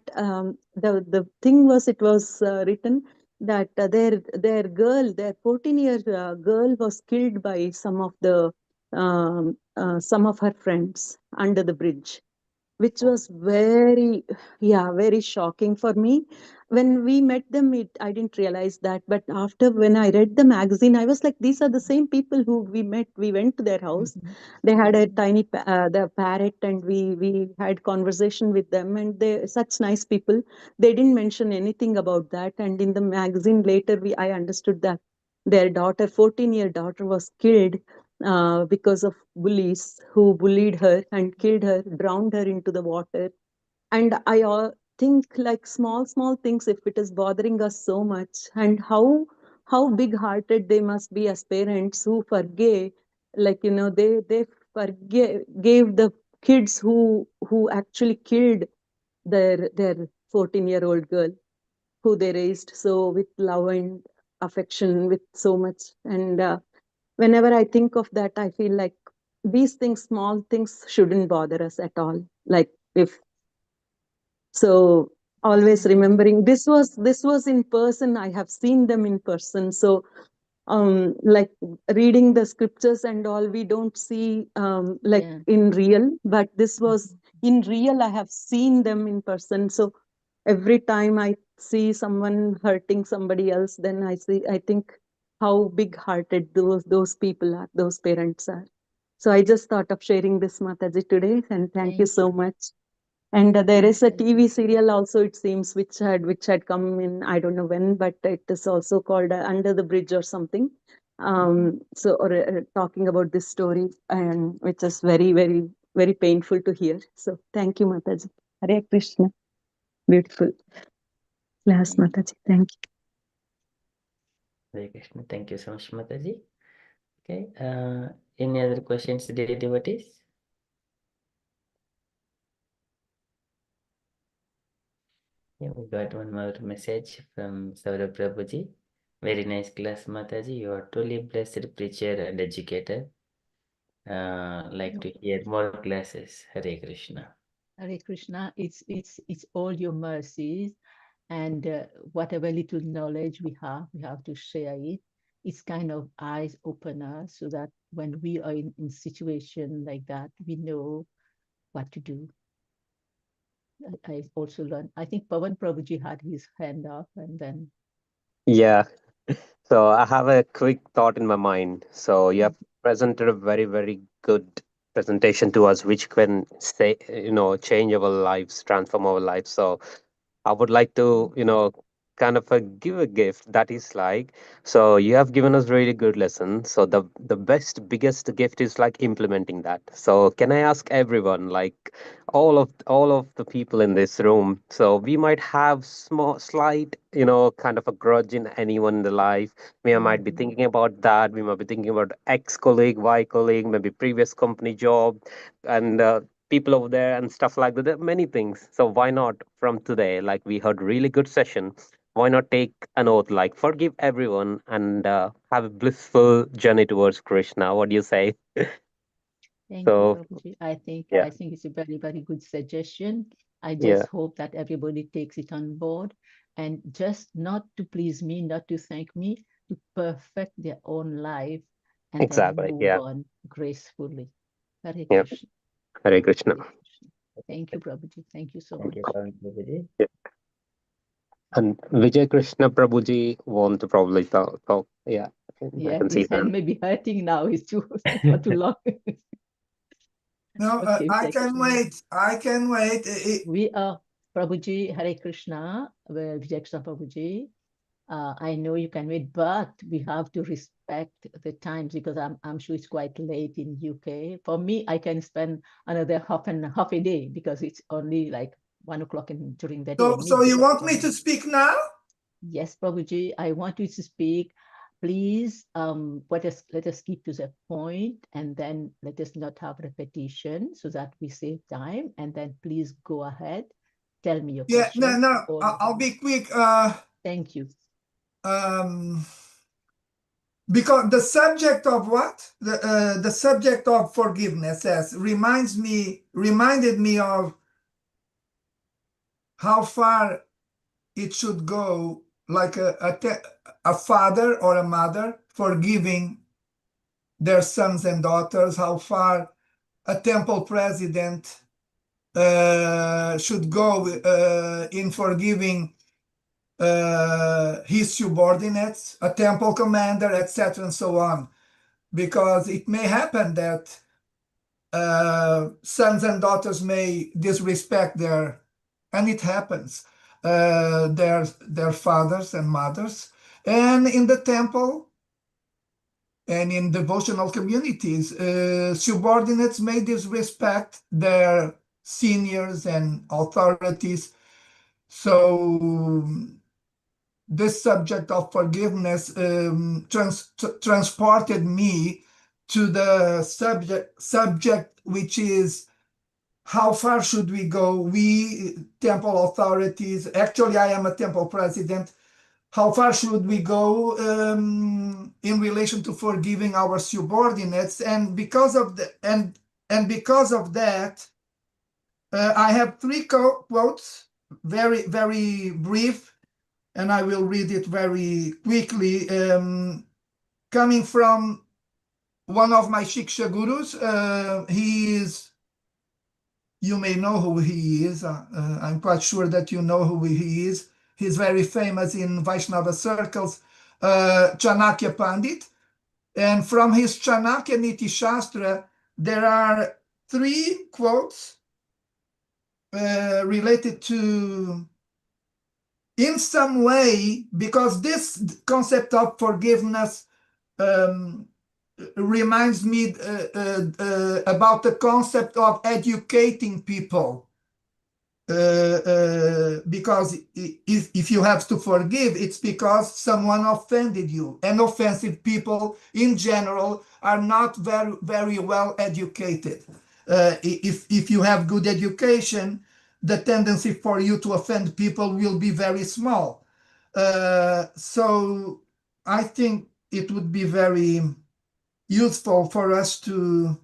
the thing was, it was written that their 14-year girl was killed by some of her friends under the bridge, which was very shocking for me. When we met them, I didn't realize that, but after, when I read the magazine, I was like, these are the same people who we met. We went to their house. They had a tiny the parrot, and we had conversation with them, and they such nice people. They didn't mention anything about that, and in the magazine later I understood that their daughter, 14-year daughter, was killed because of bullies who bullied her and killed her, drowned her into the water. And I think, like, small things, if it is bothering us so much, and how big hearted they must be as parents who forgave, like, they forgave gave the kids who actually killed their 14-year-old girl, who they raised so with love and affection, with so much. And whenever I think of that, I feel like these things, small things, shouldn't bother us at all. Like, if so, always remembering this was in person. I have seen them in person. So like, reading the scriptures and all, we don't see like in real, but this was in real. I have seen them in person. So every time I see someone hurting somebody else, then I think how big hearted those people are, those parents are. So I just thought of sharing this, Mataji, today, and thank you so much. And there is a TV serial also, it seems, which had come in, I don't know when, but it is also called Under the Bridge or something. So, or talking about this story, and which is very painful to hear. So thank you, Mataji. Hare Krishna. Beautiful class, Mataji. Thank you. Hare Krishna. Thank you so much, Mataji. Okay. Any other questions, dear devotees? Yeah, we got one more message from Saurabh Prabhuji. Very nice class, Mataji. You are truly blessed preacher and educator. Like to hear more classes. Hare Krishna. Hare Krishna. It's all your mercies. And whatever little knowledge we have to share it. It's kind of eyes opener so that when we are in situation like that, we know what to do. I also learned, I think Pawan Prabhuji had his hand up and then. Yeah. So I have a quick thought in my mind. So you have presented a very, very good presentation to us, which can say, change our lives, transform our lives. So I would like to, kind of give a gift that is like, so you have given us really good lesson. So the biggest gift is like implementing that. So can I ask everyone, like all of the people in this room, so we might have small, slight, kind of a grudge in anyone in the life. We might be thinking about that. We might be thinking about ex-colleague, Y colleague, maybe previous company job, and people over there and stuff like that. There are many things. So why not from today? Like we heard really good session. Why not take an oath, like forgive everyone and have a blissful journey towards Krishna? What do you say? Thank you, So Prabhuji. yeah, I think it's a very, very good suggestion. I yeah, just hope that everybody takes it on board and just not to please me, not to thank me, to perfect their own life and then exactly. move Yeah, on gracefully. Hare yeah. Krishna. Hare Krishna. Hare Krishna. Thank you, Prabhuji. Thank you so Thank you, much. Pawan Prabhuji. Yeah. And Vijay Krishna Prabhuji want to probably talk. Yeah, I Yeah, can see his that. hand may be hurting now. It's too for too long. No, Okay, I Vijay can Krishna. wait. I can wait. We are Prabhuji, Hare Krishna, well, Vijay Krishna Prabhuji. I know you can wait, but we have to respect the times because I'm sure it's quite late in UK. For me, I can spend another half a day because it's only like 1 o'clock during the day, So you midday want for me to me. speak now? Yes, Prabhuji, I want you to speak. Please, let us keep to the point, and then let us not have repetition so that we save time. And then please go ahead, tell me your Yeah, no, question. no. All I'll of be quick. Thank you. Because the subject of what? The subject of forgiveness reminded me of how far it should go, like a father or a mother forgiving their sons and daughters, how far a temple president should go in forgiving his subordinates, a temple commander, etc., and so on. Because it may happen that sons and daughters may disrespect and it happens, their fathers and mothers. And in the temple and in devotional communities, subordinates may disrespect their seniors and authorities. So this subject of forgiveness transported me to the subject which is how far should we go, we temple authorities. Actually, I am a temple president. How far should we go in relation to forgiving our subordinates? And because of that, I have three quotes, very, very brief, and I will read it very quickly, coming from one of my Shiksha gurus. You may know who he is. I'm quite sure that you know who he is. He's very famous in Vaishnava circles, Chanakya Pandit. And from his Chanakya Niti Shastra, there are three quotes related to, in some way, because this concept of forgiveness reminds me about the concept of educating people. Because if you have to forgive, it's because someone offended you. And offensive people in general are not very, very well educated. If you have good education, the tendency for you to offend people will be very small. So I think it would be very useful for us to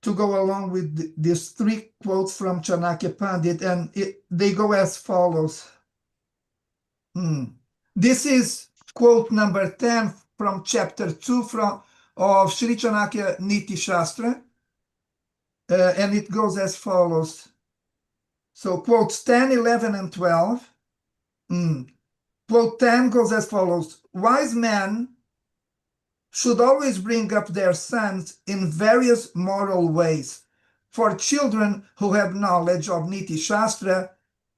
to go along with these three quotes from Chanakya Pandit, and they go as follows. This is quote number 10 from chapter 2 of Sri Chanakya Niti Shastra, and it goes as follows. So quotes 10, 11, and 12. Quote 10 goes as follows. Wise men should always bring up their sons in various moral ways. For children who have knowledge of Niti Shastra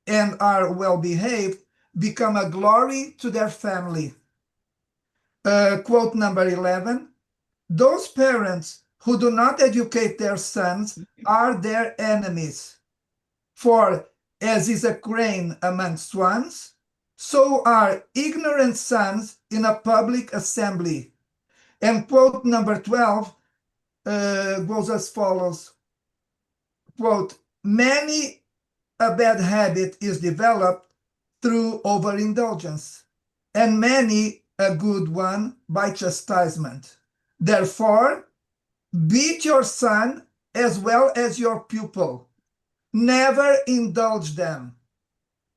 and are well behaved become a glory to their family. Quote number 11. Those parents who do not educate their sons are their enemies. For as is a crane among swans, so are ignorant sons in a public assembly. And quote number 12 goes as follows. Quote, many a bad habit is developed through overindulgence, and many a good one by chastisement. Therefore, beat your son as well as your pupil. Never indulge them.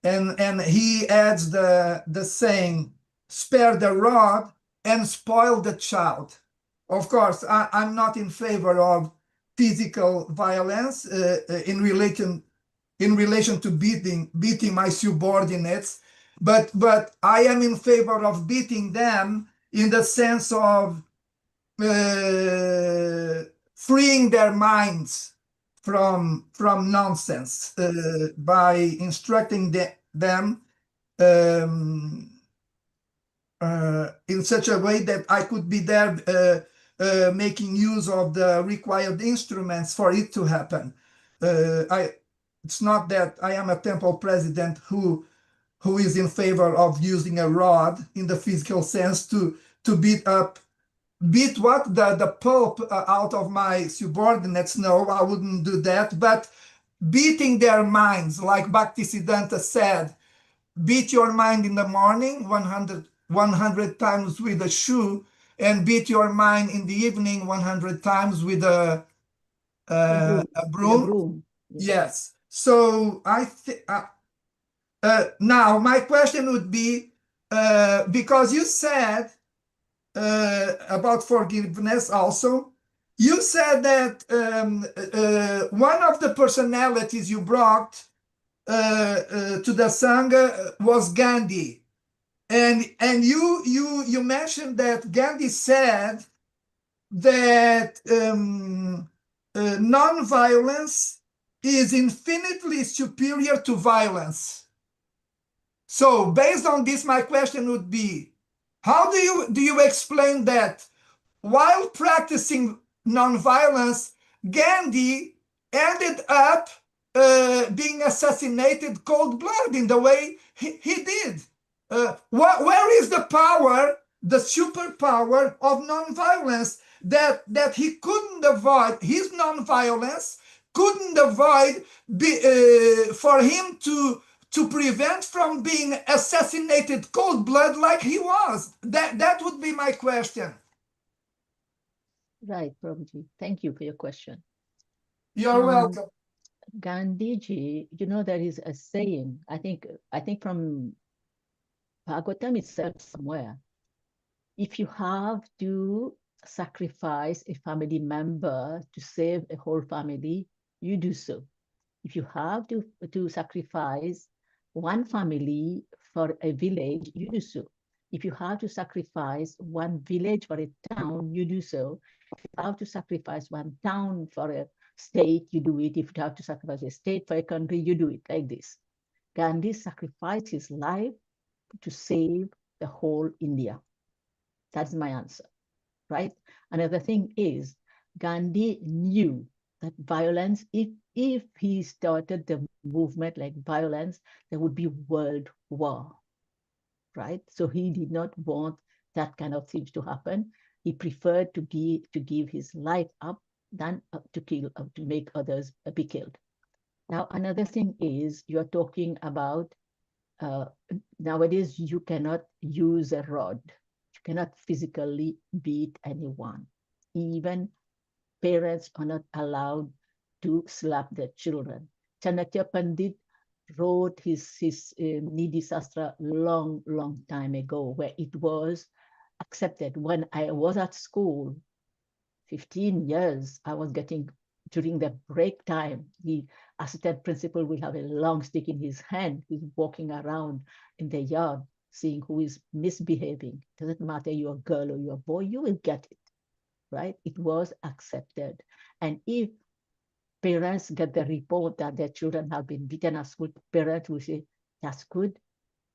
And he adds the saying, spare the rod and spoil the child. Of course, I'm not in favor of physical violence in relation to beating my subordinates, but I am in favor of beating them in the sense of freeing their minds from nonsense by instructing them in such a way that I could be there making use of the required instruments for it to happen. It's not that I am a temple president who is in favor of using a rod in the physical sense to beat what the pulp out of my subordinates. No, I wouldn't do that. But beating their minds, like Bhaktisiddhanta said, beat your mind in the morning 100 times with a shoe, and beat your mind in the evening 100 times with a broom. Yes. So now my question would be, because you said about forgiveness also, you said that one of the personalities you brought to the Sangha was Gandhi. And you mentioned that Gandhi said that non-violence is infinitely superior to violence. So based on this, my question would be, how do you explain that while practicing non-violence, Gandhi ended up being assassinated cold-blooded in the way he did? Where is the power, the superpower of non-violence that he couldn't avoid? His non-violence couldn't avoid for him to prevent from being assassinated cold-blooded like he was. That would be my question. Right, Prabhuji. Thank you for your question. You're welcome. Gandhiji, there is a saying, I think from Bhagavatam itself somewhere. If you have to sacrifice a family member to save a whole family, you do so. If you have to sacrifice one family for a village, you do so. If you have to sacrifice one village for a town, you do so. If you have to sacrifice one town for a state, you do it. If you have to sacrifice a state for a country, you do it like this. Gandhi sacrificed his life to save the whole India. That's my answer, right? Another thing is, Gandhi knew that violence, if he started the movement like violence, there would be world war, right? So he did not want that kind of things to happen. He preferred to give his life up than to make others be killed. Now, another thing is, you're talking about nowadays you cannot use a rod. You cannot physically beat anyone. Even parents are not allowed to slap their children. Chanakya Pandit wrote his Nidhi Sastra long time ago, where it was accepted. When I was at school, 15 years, I was getting, during the break time, the assistant principal will have a long stick in his hand. He's walking around in the yard, seeing who is misbehaving. Doesn't matter you're a girl or you're a boy, you will get it, right? It was accepted. And if parents get the report that their children have been beaten at school, parents will say, that's good,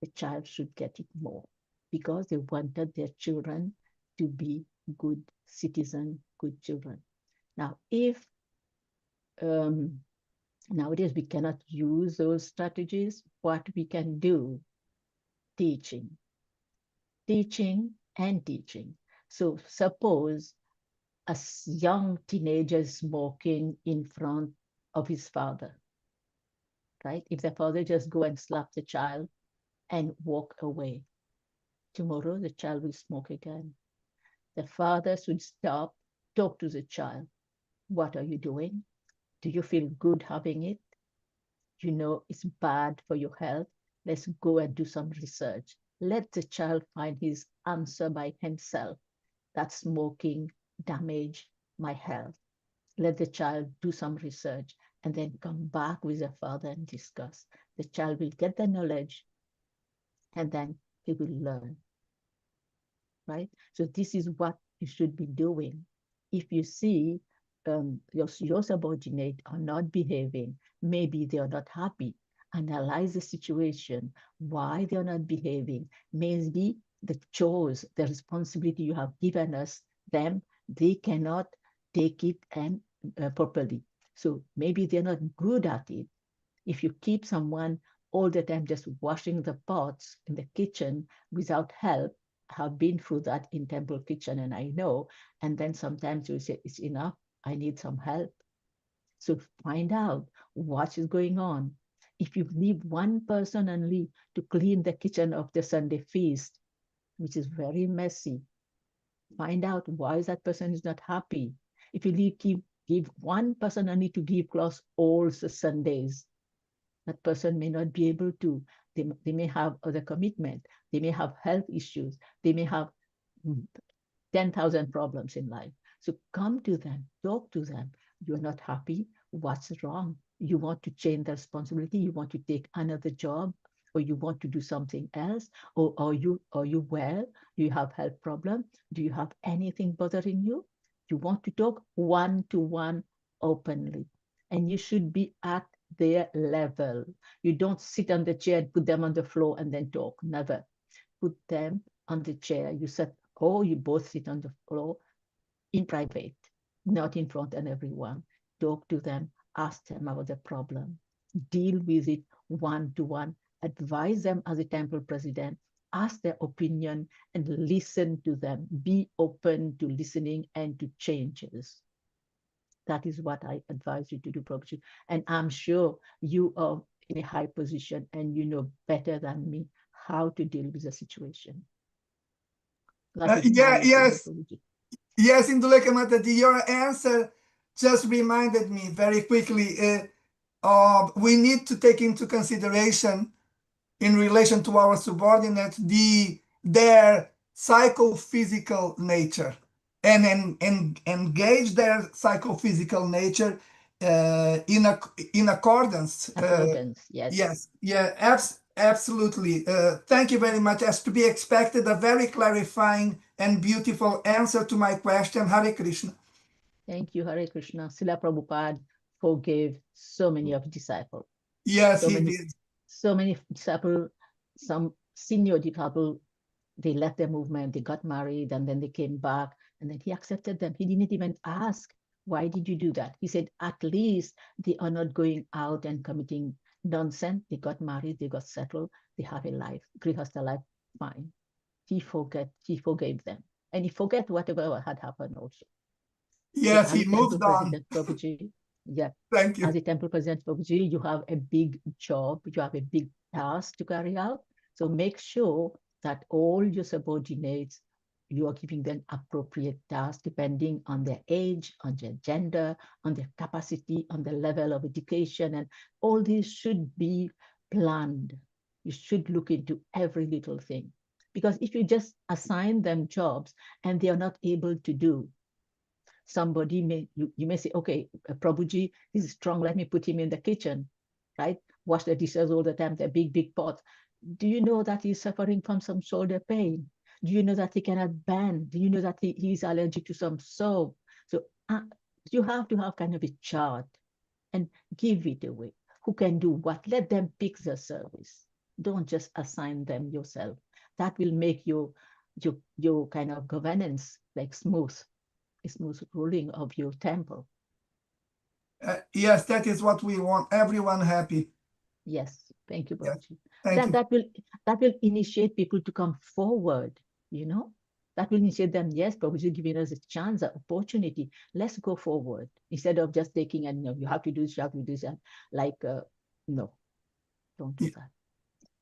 the child should get it more, because they wanted their children to be good citizens, good children. Now, if nowadays we cannot use those strategies, what we can do? Teaching and teaching. So suppose a young teenager smoking in front of his father, right? If the father just go and slap the child and walk away, tomorrow the child will smoke again. The father should stop, talk to the child. What are you doing? Do you feel good having it? You know it's bad for your health. Let's go and do some research. Let the child find his answer by himself. That smoking damage my health. Let the child do some research and then come back with the father and discuss. The child will get the knowledge and then he will learn, right? So this is what you should be doing. If you see your subordinate are not behaving, maybe they are not happy, analyze the situation, why they are not behaving. Maybe the chores, the responsibility you have given them, they cannot take it and properly. So maybe they're not good at it. If you keep someone all the time just washing the pots in the kitchen without help, I have been through that in temple kitchen and I know, and then sometimes you say, it's enough, I need some help. So find out what is going on. If you leave one person only to clean the kitchen of the Sunday feast, which is very messy, find out why that person is not happy. If you give one person only to give clothes all the Sundays, that person may not be able to. They may have other commitment. They may have health issues. They may have 10,000 problems in life. So come to them, talk to them. You're not happy. What's wrong? You want to change the responsibility. You want to take another job, or you want to do something else, or are you well? Do you have health problem? Do you have anything bothering you? You want to talk one-to-one openly, and you should be at their level. You don't sit on the chair and put them on the floor and then talk. Never. Put them on the chair. You said, oh, you both sit on the floor in private, not in front of everyone. Talk to them, ask them about the problem, deal with it one-to-one, advise them as a temple president, ask their opinion and listen to them. Be open to listening and to changes. That is what I advise you to do, Prabhuji. And I'm sure you are in a high position and you know better than me how to deal with the situation. That is my opinion, Prabhuji. Yes, Indulekha Mataji, your answer just reminded me very quickly. We need to take into consideration, in relation to our subordinates, their psychophysical nature, and engage their psychophysical nature in accordance. Accordance, yes. Yes, yeah, absolutely. Thank you very much. As to be expected, a very clarifying and beautiful answer to my question. Hare Krishna. Thank you, Hare Krishna. Srila Prabhupada forgave so many of disciples. Yes, he did. So many disciples, some senior disciples, they left the movement, they got married, and then they came back, and then he accepted them. He didn't even ask, why did you do that? He said, at least they are not going out and committing nonsense. They got married, they got settled, they have a life, grihastha life, fine. He forgave them. And he forget whatever had happened also. Yes, so he moved on. Prabhuji, yeah. Thank you. As a temple president, Prabhuji, you have a big job, you have a big task to carry out. So make sure that all your subordinates, you are giving them appropriate tasks depending on their age, on their gender, on their capacity, on the level of education, and all these should be planned. You should look into every little thing. Because if you just assign them jobs and they are not able to do, somebody may, you may say, okay, Prabhuji, he's strong, let me put him in the kitchen, right? Wash the dishes all the time, the big pot. Do you know that he's suffering from some shoulder pain? Do you know that he cannot bend? Do you know that he's allergic to some soap? So you have to have kind of a chart and give it away. Who can do what? Let them pick the service. Don't just assign them yourself. That will make your kind of governance like smooth ruling of your temple. Yes, that is what we want. Everyone happy. Yes, thank you, Yes, Babaji. thank you. That will initiate people to come forward, you know. That will initiate them, yes, Babaji giving us a chance, an opportunity. Let's go forward instead of just taking and you have to do this, you have to do that. Like, no, don't do that.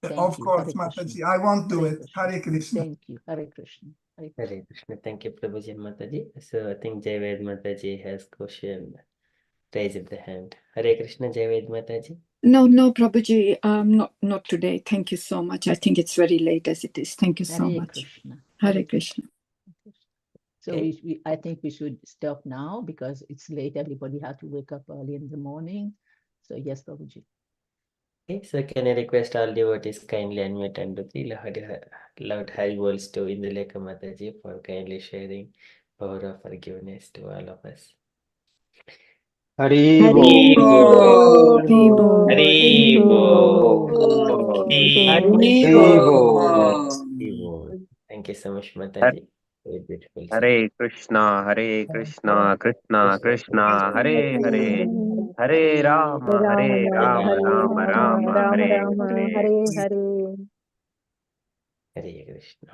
Thank Of you. course, Hare Mataji, Krishna. I won't do Hare it. Krishna. Hare Krishna. Thank you. Hare Krishna. Hare Krishna. Hare Krishna. Thank you, Prabhuji and Mataji. So I think Javed Mataji has question. Raise the hand. Hare Krishna, Javed Mataji. No, Prabhuji, not today. Thank you so much. I think it's very late as it is. Thank you so Hare much. Krishna. Hare Krishna. So Okay. I think we should stop now because it's late. Everybody had to wake up early in the morning. So yes, Prabhuji. Okay, so can I request all devotees kindly unmute and do the loud high words to Indulekha Mataji for kindly sharing power of forgiveness to all of us. Hari Hari Bol. Bol. Hari Bol. Hari Bol. Hari Bol. Thank you so much, Mataji. Very beautiful. Hare Krishna, Krishna Krishna, Hare Hare, Hare Rama, Rama, Hare Rama Rama, Rama, Rama Hare Rama, Hare. Hare Hare. Hare Krishna.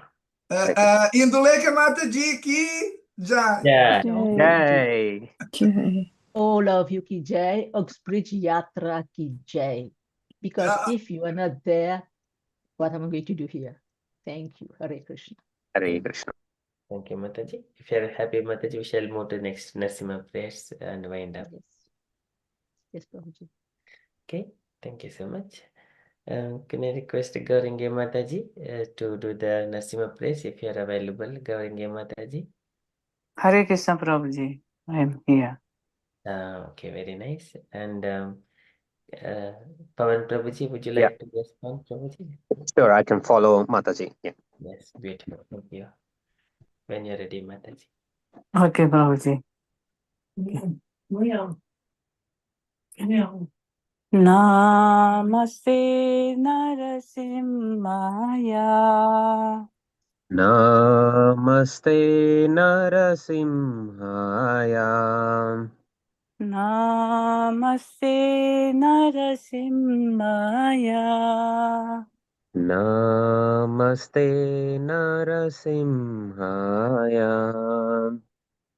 Indulekha Mataji ki jai. Yeah. Jai. Jai. All of you ki jai, Uxbridge Yatra ki jai. Because if you are not there, what am I going to do here? Thank you. Hare Krishna. Hare Krishna. Thank you, Mataji. If you are happy, Mataji, we shall move to next Narasimha prayers and wind up. Yes. Yes, Prabhuji. Okay, thank you so much. Can I request Gaurangi Mataji to do the Narasimha prayers if you are available, Gaurangi Mataji? Hare Krishna Prabhuji, I am here. Okay, very nice. And Pavan Prabhuji, would you Yeah. like to respond, Prabhuji? Sure, I can follow Mataji. Yeah. Yes, beautiful. Thank you. When you're ready, Mataji. Okay, Prabhuji. Namaste Narasimhaya. Namaste Narasimhaya. Namaste Narasimhaya. Namaste Narasimhaya.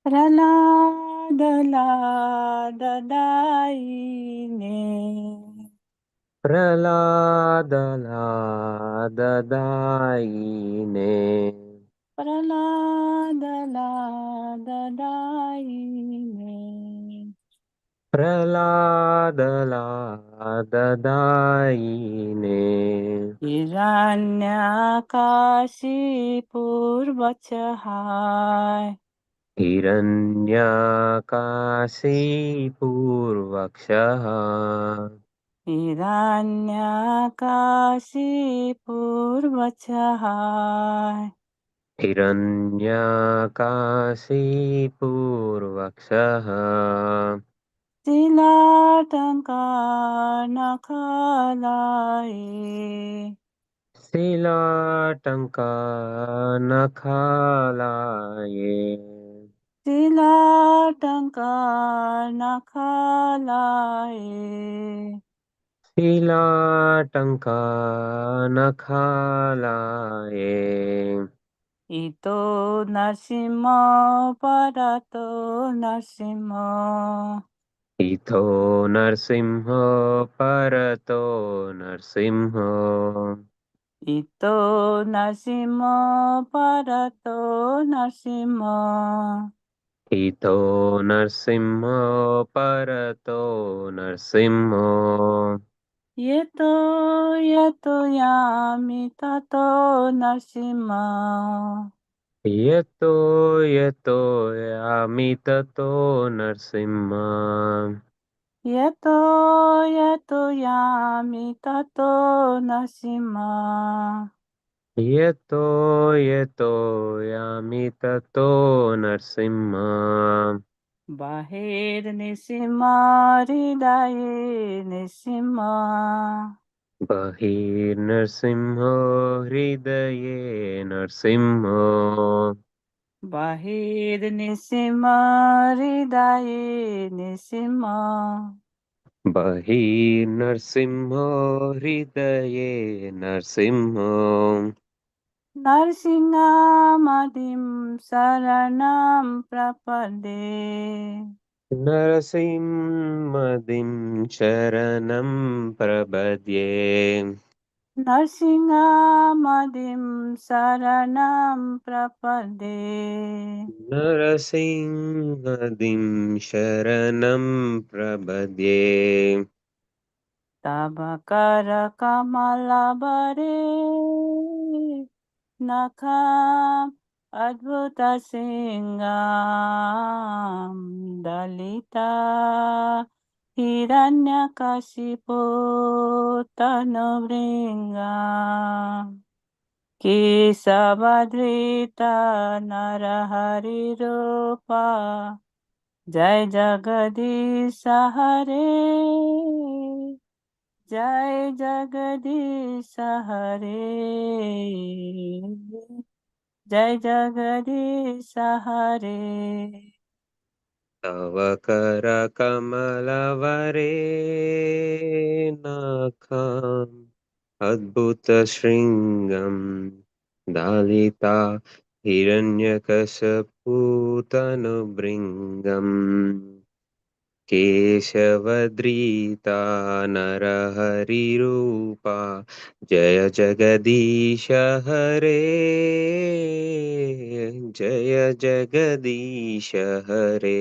Praladadaine. Praladadaine. Praladadaine. Praladadaine. Hiranyakashipurvachahai. Hiranyakasipurvakshah. Hiranyakashipurvachahai. Hiranyakasipurvakshah. Silatankanakhalai. Silatankanakalaye. Silatankanakhalai. Silatankanakalaye. Ito Narsimha Parato Narsimha. Itho Narsimha Parato Narsimha. Ito Narsimha Parato Narsimha. Ito Narsimha Parato Narsimha. Yeto Yeto Yami Tato Narsimha. Yeto Yeto Yami Tato Narsimha. Yeto Yeto Yami Tato Narsimha. Yeto Yeto Yami Tato Narsimha. Bahir Nisimha Hridaye Nisimha. Bahir Narsimha Hridaye Narsimha. Bahir Nisimha Hridaye Nisimha. Bahir Narsimha Hridaye Narsimha. Narsingamadhim Saranam Prapade. Narasimhadim Sharanam Prabhadye. Narsingamadhim Saranam Prapade. Narasimhadim Sharanam Prabhadye. Tabakara Kamalabare Nakam Adbhuta Singam Dalita Hiranyakasipu Tanuvringa Kesavadrita Narahari Rupa Jai Jagadish Hare Jai Jagadish Hare Jai Jagadish Hare Tavakara Kamalavare Nakham Adbhuta Shringam Dalita Hiranyakasaputanu केशवद्रीता नरहरिरूपा जय जगदीश हरे जय जगदीश हरे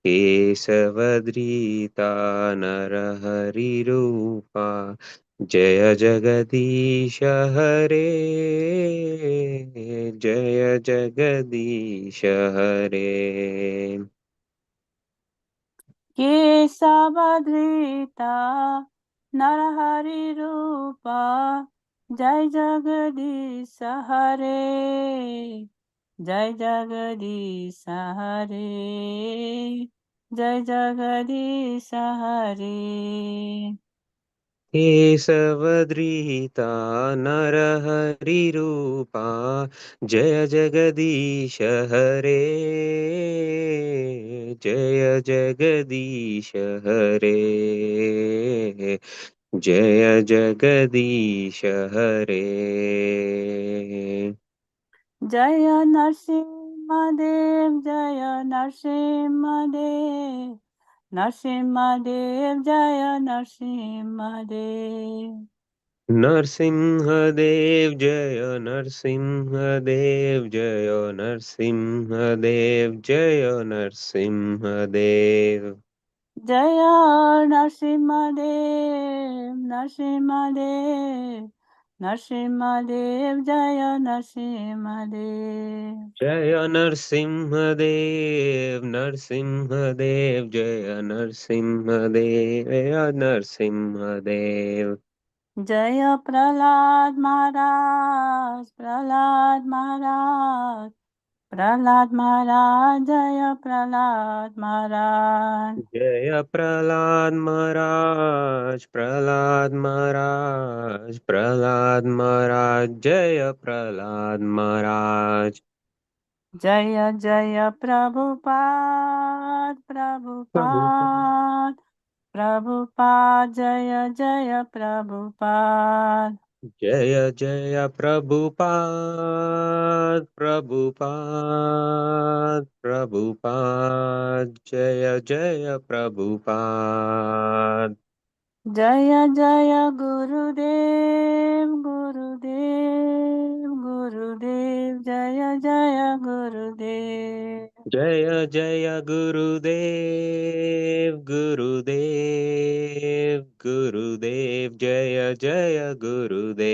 केशवद्रीता नरहरिरूपा जय जगदीश हरे जय जगदीश हरे Kesavadrita Narahari Rupa Jai Jagadish Hare Jai Jagadish Hare Jai Jagadish Hare केशवद्रीता नरहरिरूपा जय जगदीश हरे जय जगदीश हरे जय जगदीश हरे Jaya Narsimhadev Jaya Narsimhadev Narsimhadev Jaya Narsimhadev Narasimhadeva जय नरसिंहदेव जय नरसिंहदेव जय Narasimhadeva Jaya Narsimhadev Narsimhadev Narsimhadev Jaya Narsimhadev जय नरसिंहदेव नरसिंहदेव जय नरसिंहदेव जय Narasimhadeva Jaya Prahlad Maharaj Prahlad Maharaj Prahlad Maharaj Jaya Prahlad Maharaj जय प्रहलाद महाराज प्रहलाद महाराज प्रहलाद महाराज जय प्रहलाद महाराज Jaya Jaya Prabhupada Prabhupada Prabhupada Jaya Jaya Prabhupada जय जय प्रभुपाद प्रभुपाद प्रभुपाद जय जय Prabhupada Jaya Jaya Gurudev, Gurudev, Gurudev, Jaya Jaya Gurudev. Jaya Jaya Gurudev, Gurudev, Gurudev, Jaya Jaya Gurudev.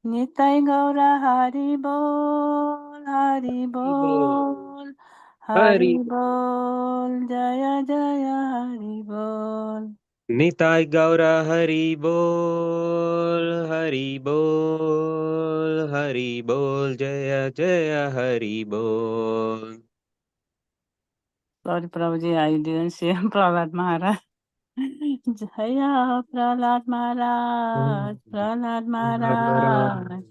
Nitai Gaura Hari Bol, Hari Bol, Hari Bol, Jaya Jaya Hari Bol. Nitai Gaura Hari Bol, Hari Bol, Hari Bol, Jaya Jaya Hari Bol. Sorry, Prabhuji, I didn't say Prahlad Maharaj. Jaya Prahlad Maharaj, Prahlad Maharaj,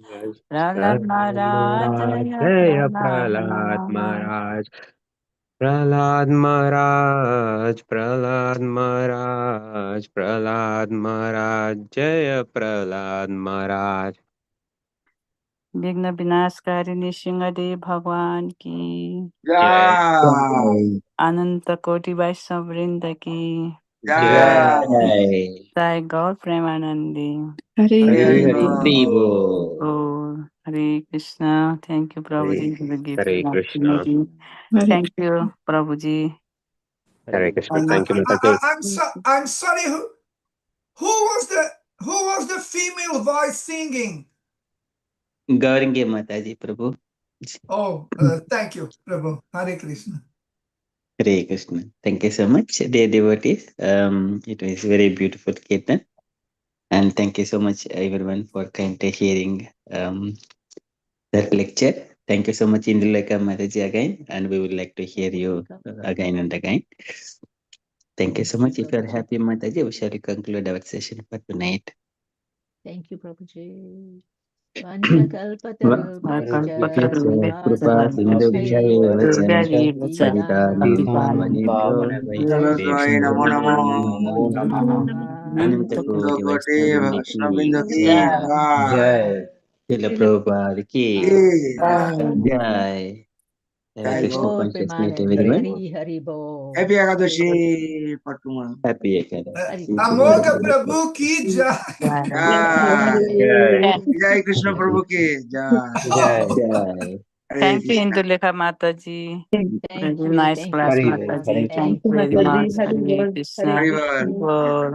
Prahlad Maharaj, Jaya Jaya Prahlad Prahlad Maharaj. Maharaj. Prahlad Maharaj, Prahlad Maharaj, Prahlad Maharaj, Jaya Prahlad Maharaj. विघ्न विनाशकारी नृसिंहदेव भगवान की Jai. अनंत कोटि वैष्णव वृंद की Jai. जय गौर Premanandi Hare Hare Hari Hare Hari Bol. Bol. Hare Krishna. Thank you, Prabhuji, for the gift Hare of Krishna. opportunity. Hare Thank you, Prabhuji. Hare Krishna. And Thank you, Mataji. I'm sorry. Who was the female voice singing? Gauringe Mataji Prabhu. Oh, thank you, Prabhu. Hare Krishna. Hare Krishna. Thank you so much, dear devotees. It was very beautiful kirtan. And thank you so much, everyone, for kindly hearing that lecture. Thank you so much, Indulekha Mataji, again. And we would like to hear you again and again. Thank you so much. If you are happy, Mataji, we shall conclude our session for tonight. Thank you, Prabhuji. Vanchakalpatarubhyascha Kripa Sindhubhya eva cha Patitahamam Pavanebhyo Namaskar, Namo Namo. Ananta Go Koti Gote Vaishnavindi ki Vaishnavinda ki Jai. Jai. Srila Prabhupada ki Jai. Jai. Hare Jai Krishna Gaur. Gaur consciousness, Premanandi, everyone. Hari Bol. Happy Ekadashi, Patuma. Happy Ekadashi. Amoga Prabhu ki jai. Jai. Jai. Jai Krishna Prabhu ki Jai. Jai. Jai. Hare thank you, Krishna. Indulekha Mataji. Thank Very you, nice thank you, class, Prabhu. Mataji. Thank Thank you you, very Prabhu. much. Hare Krishna. Hare Bol. Bol.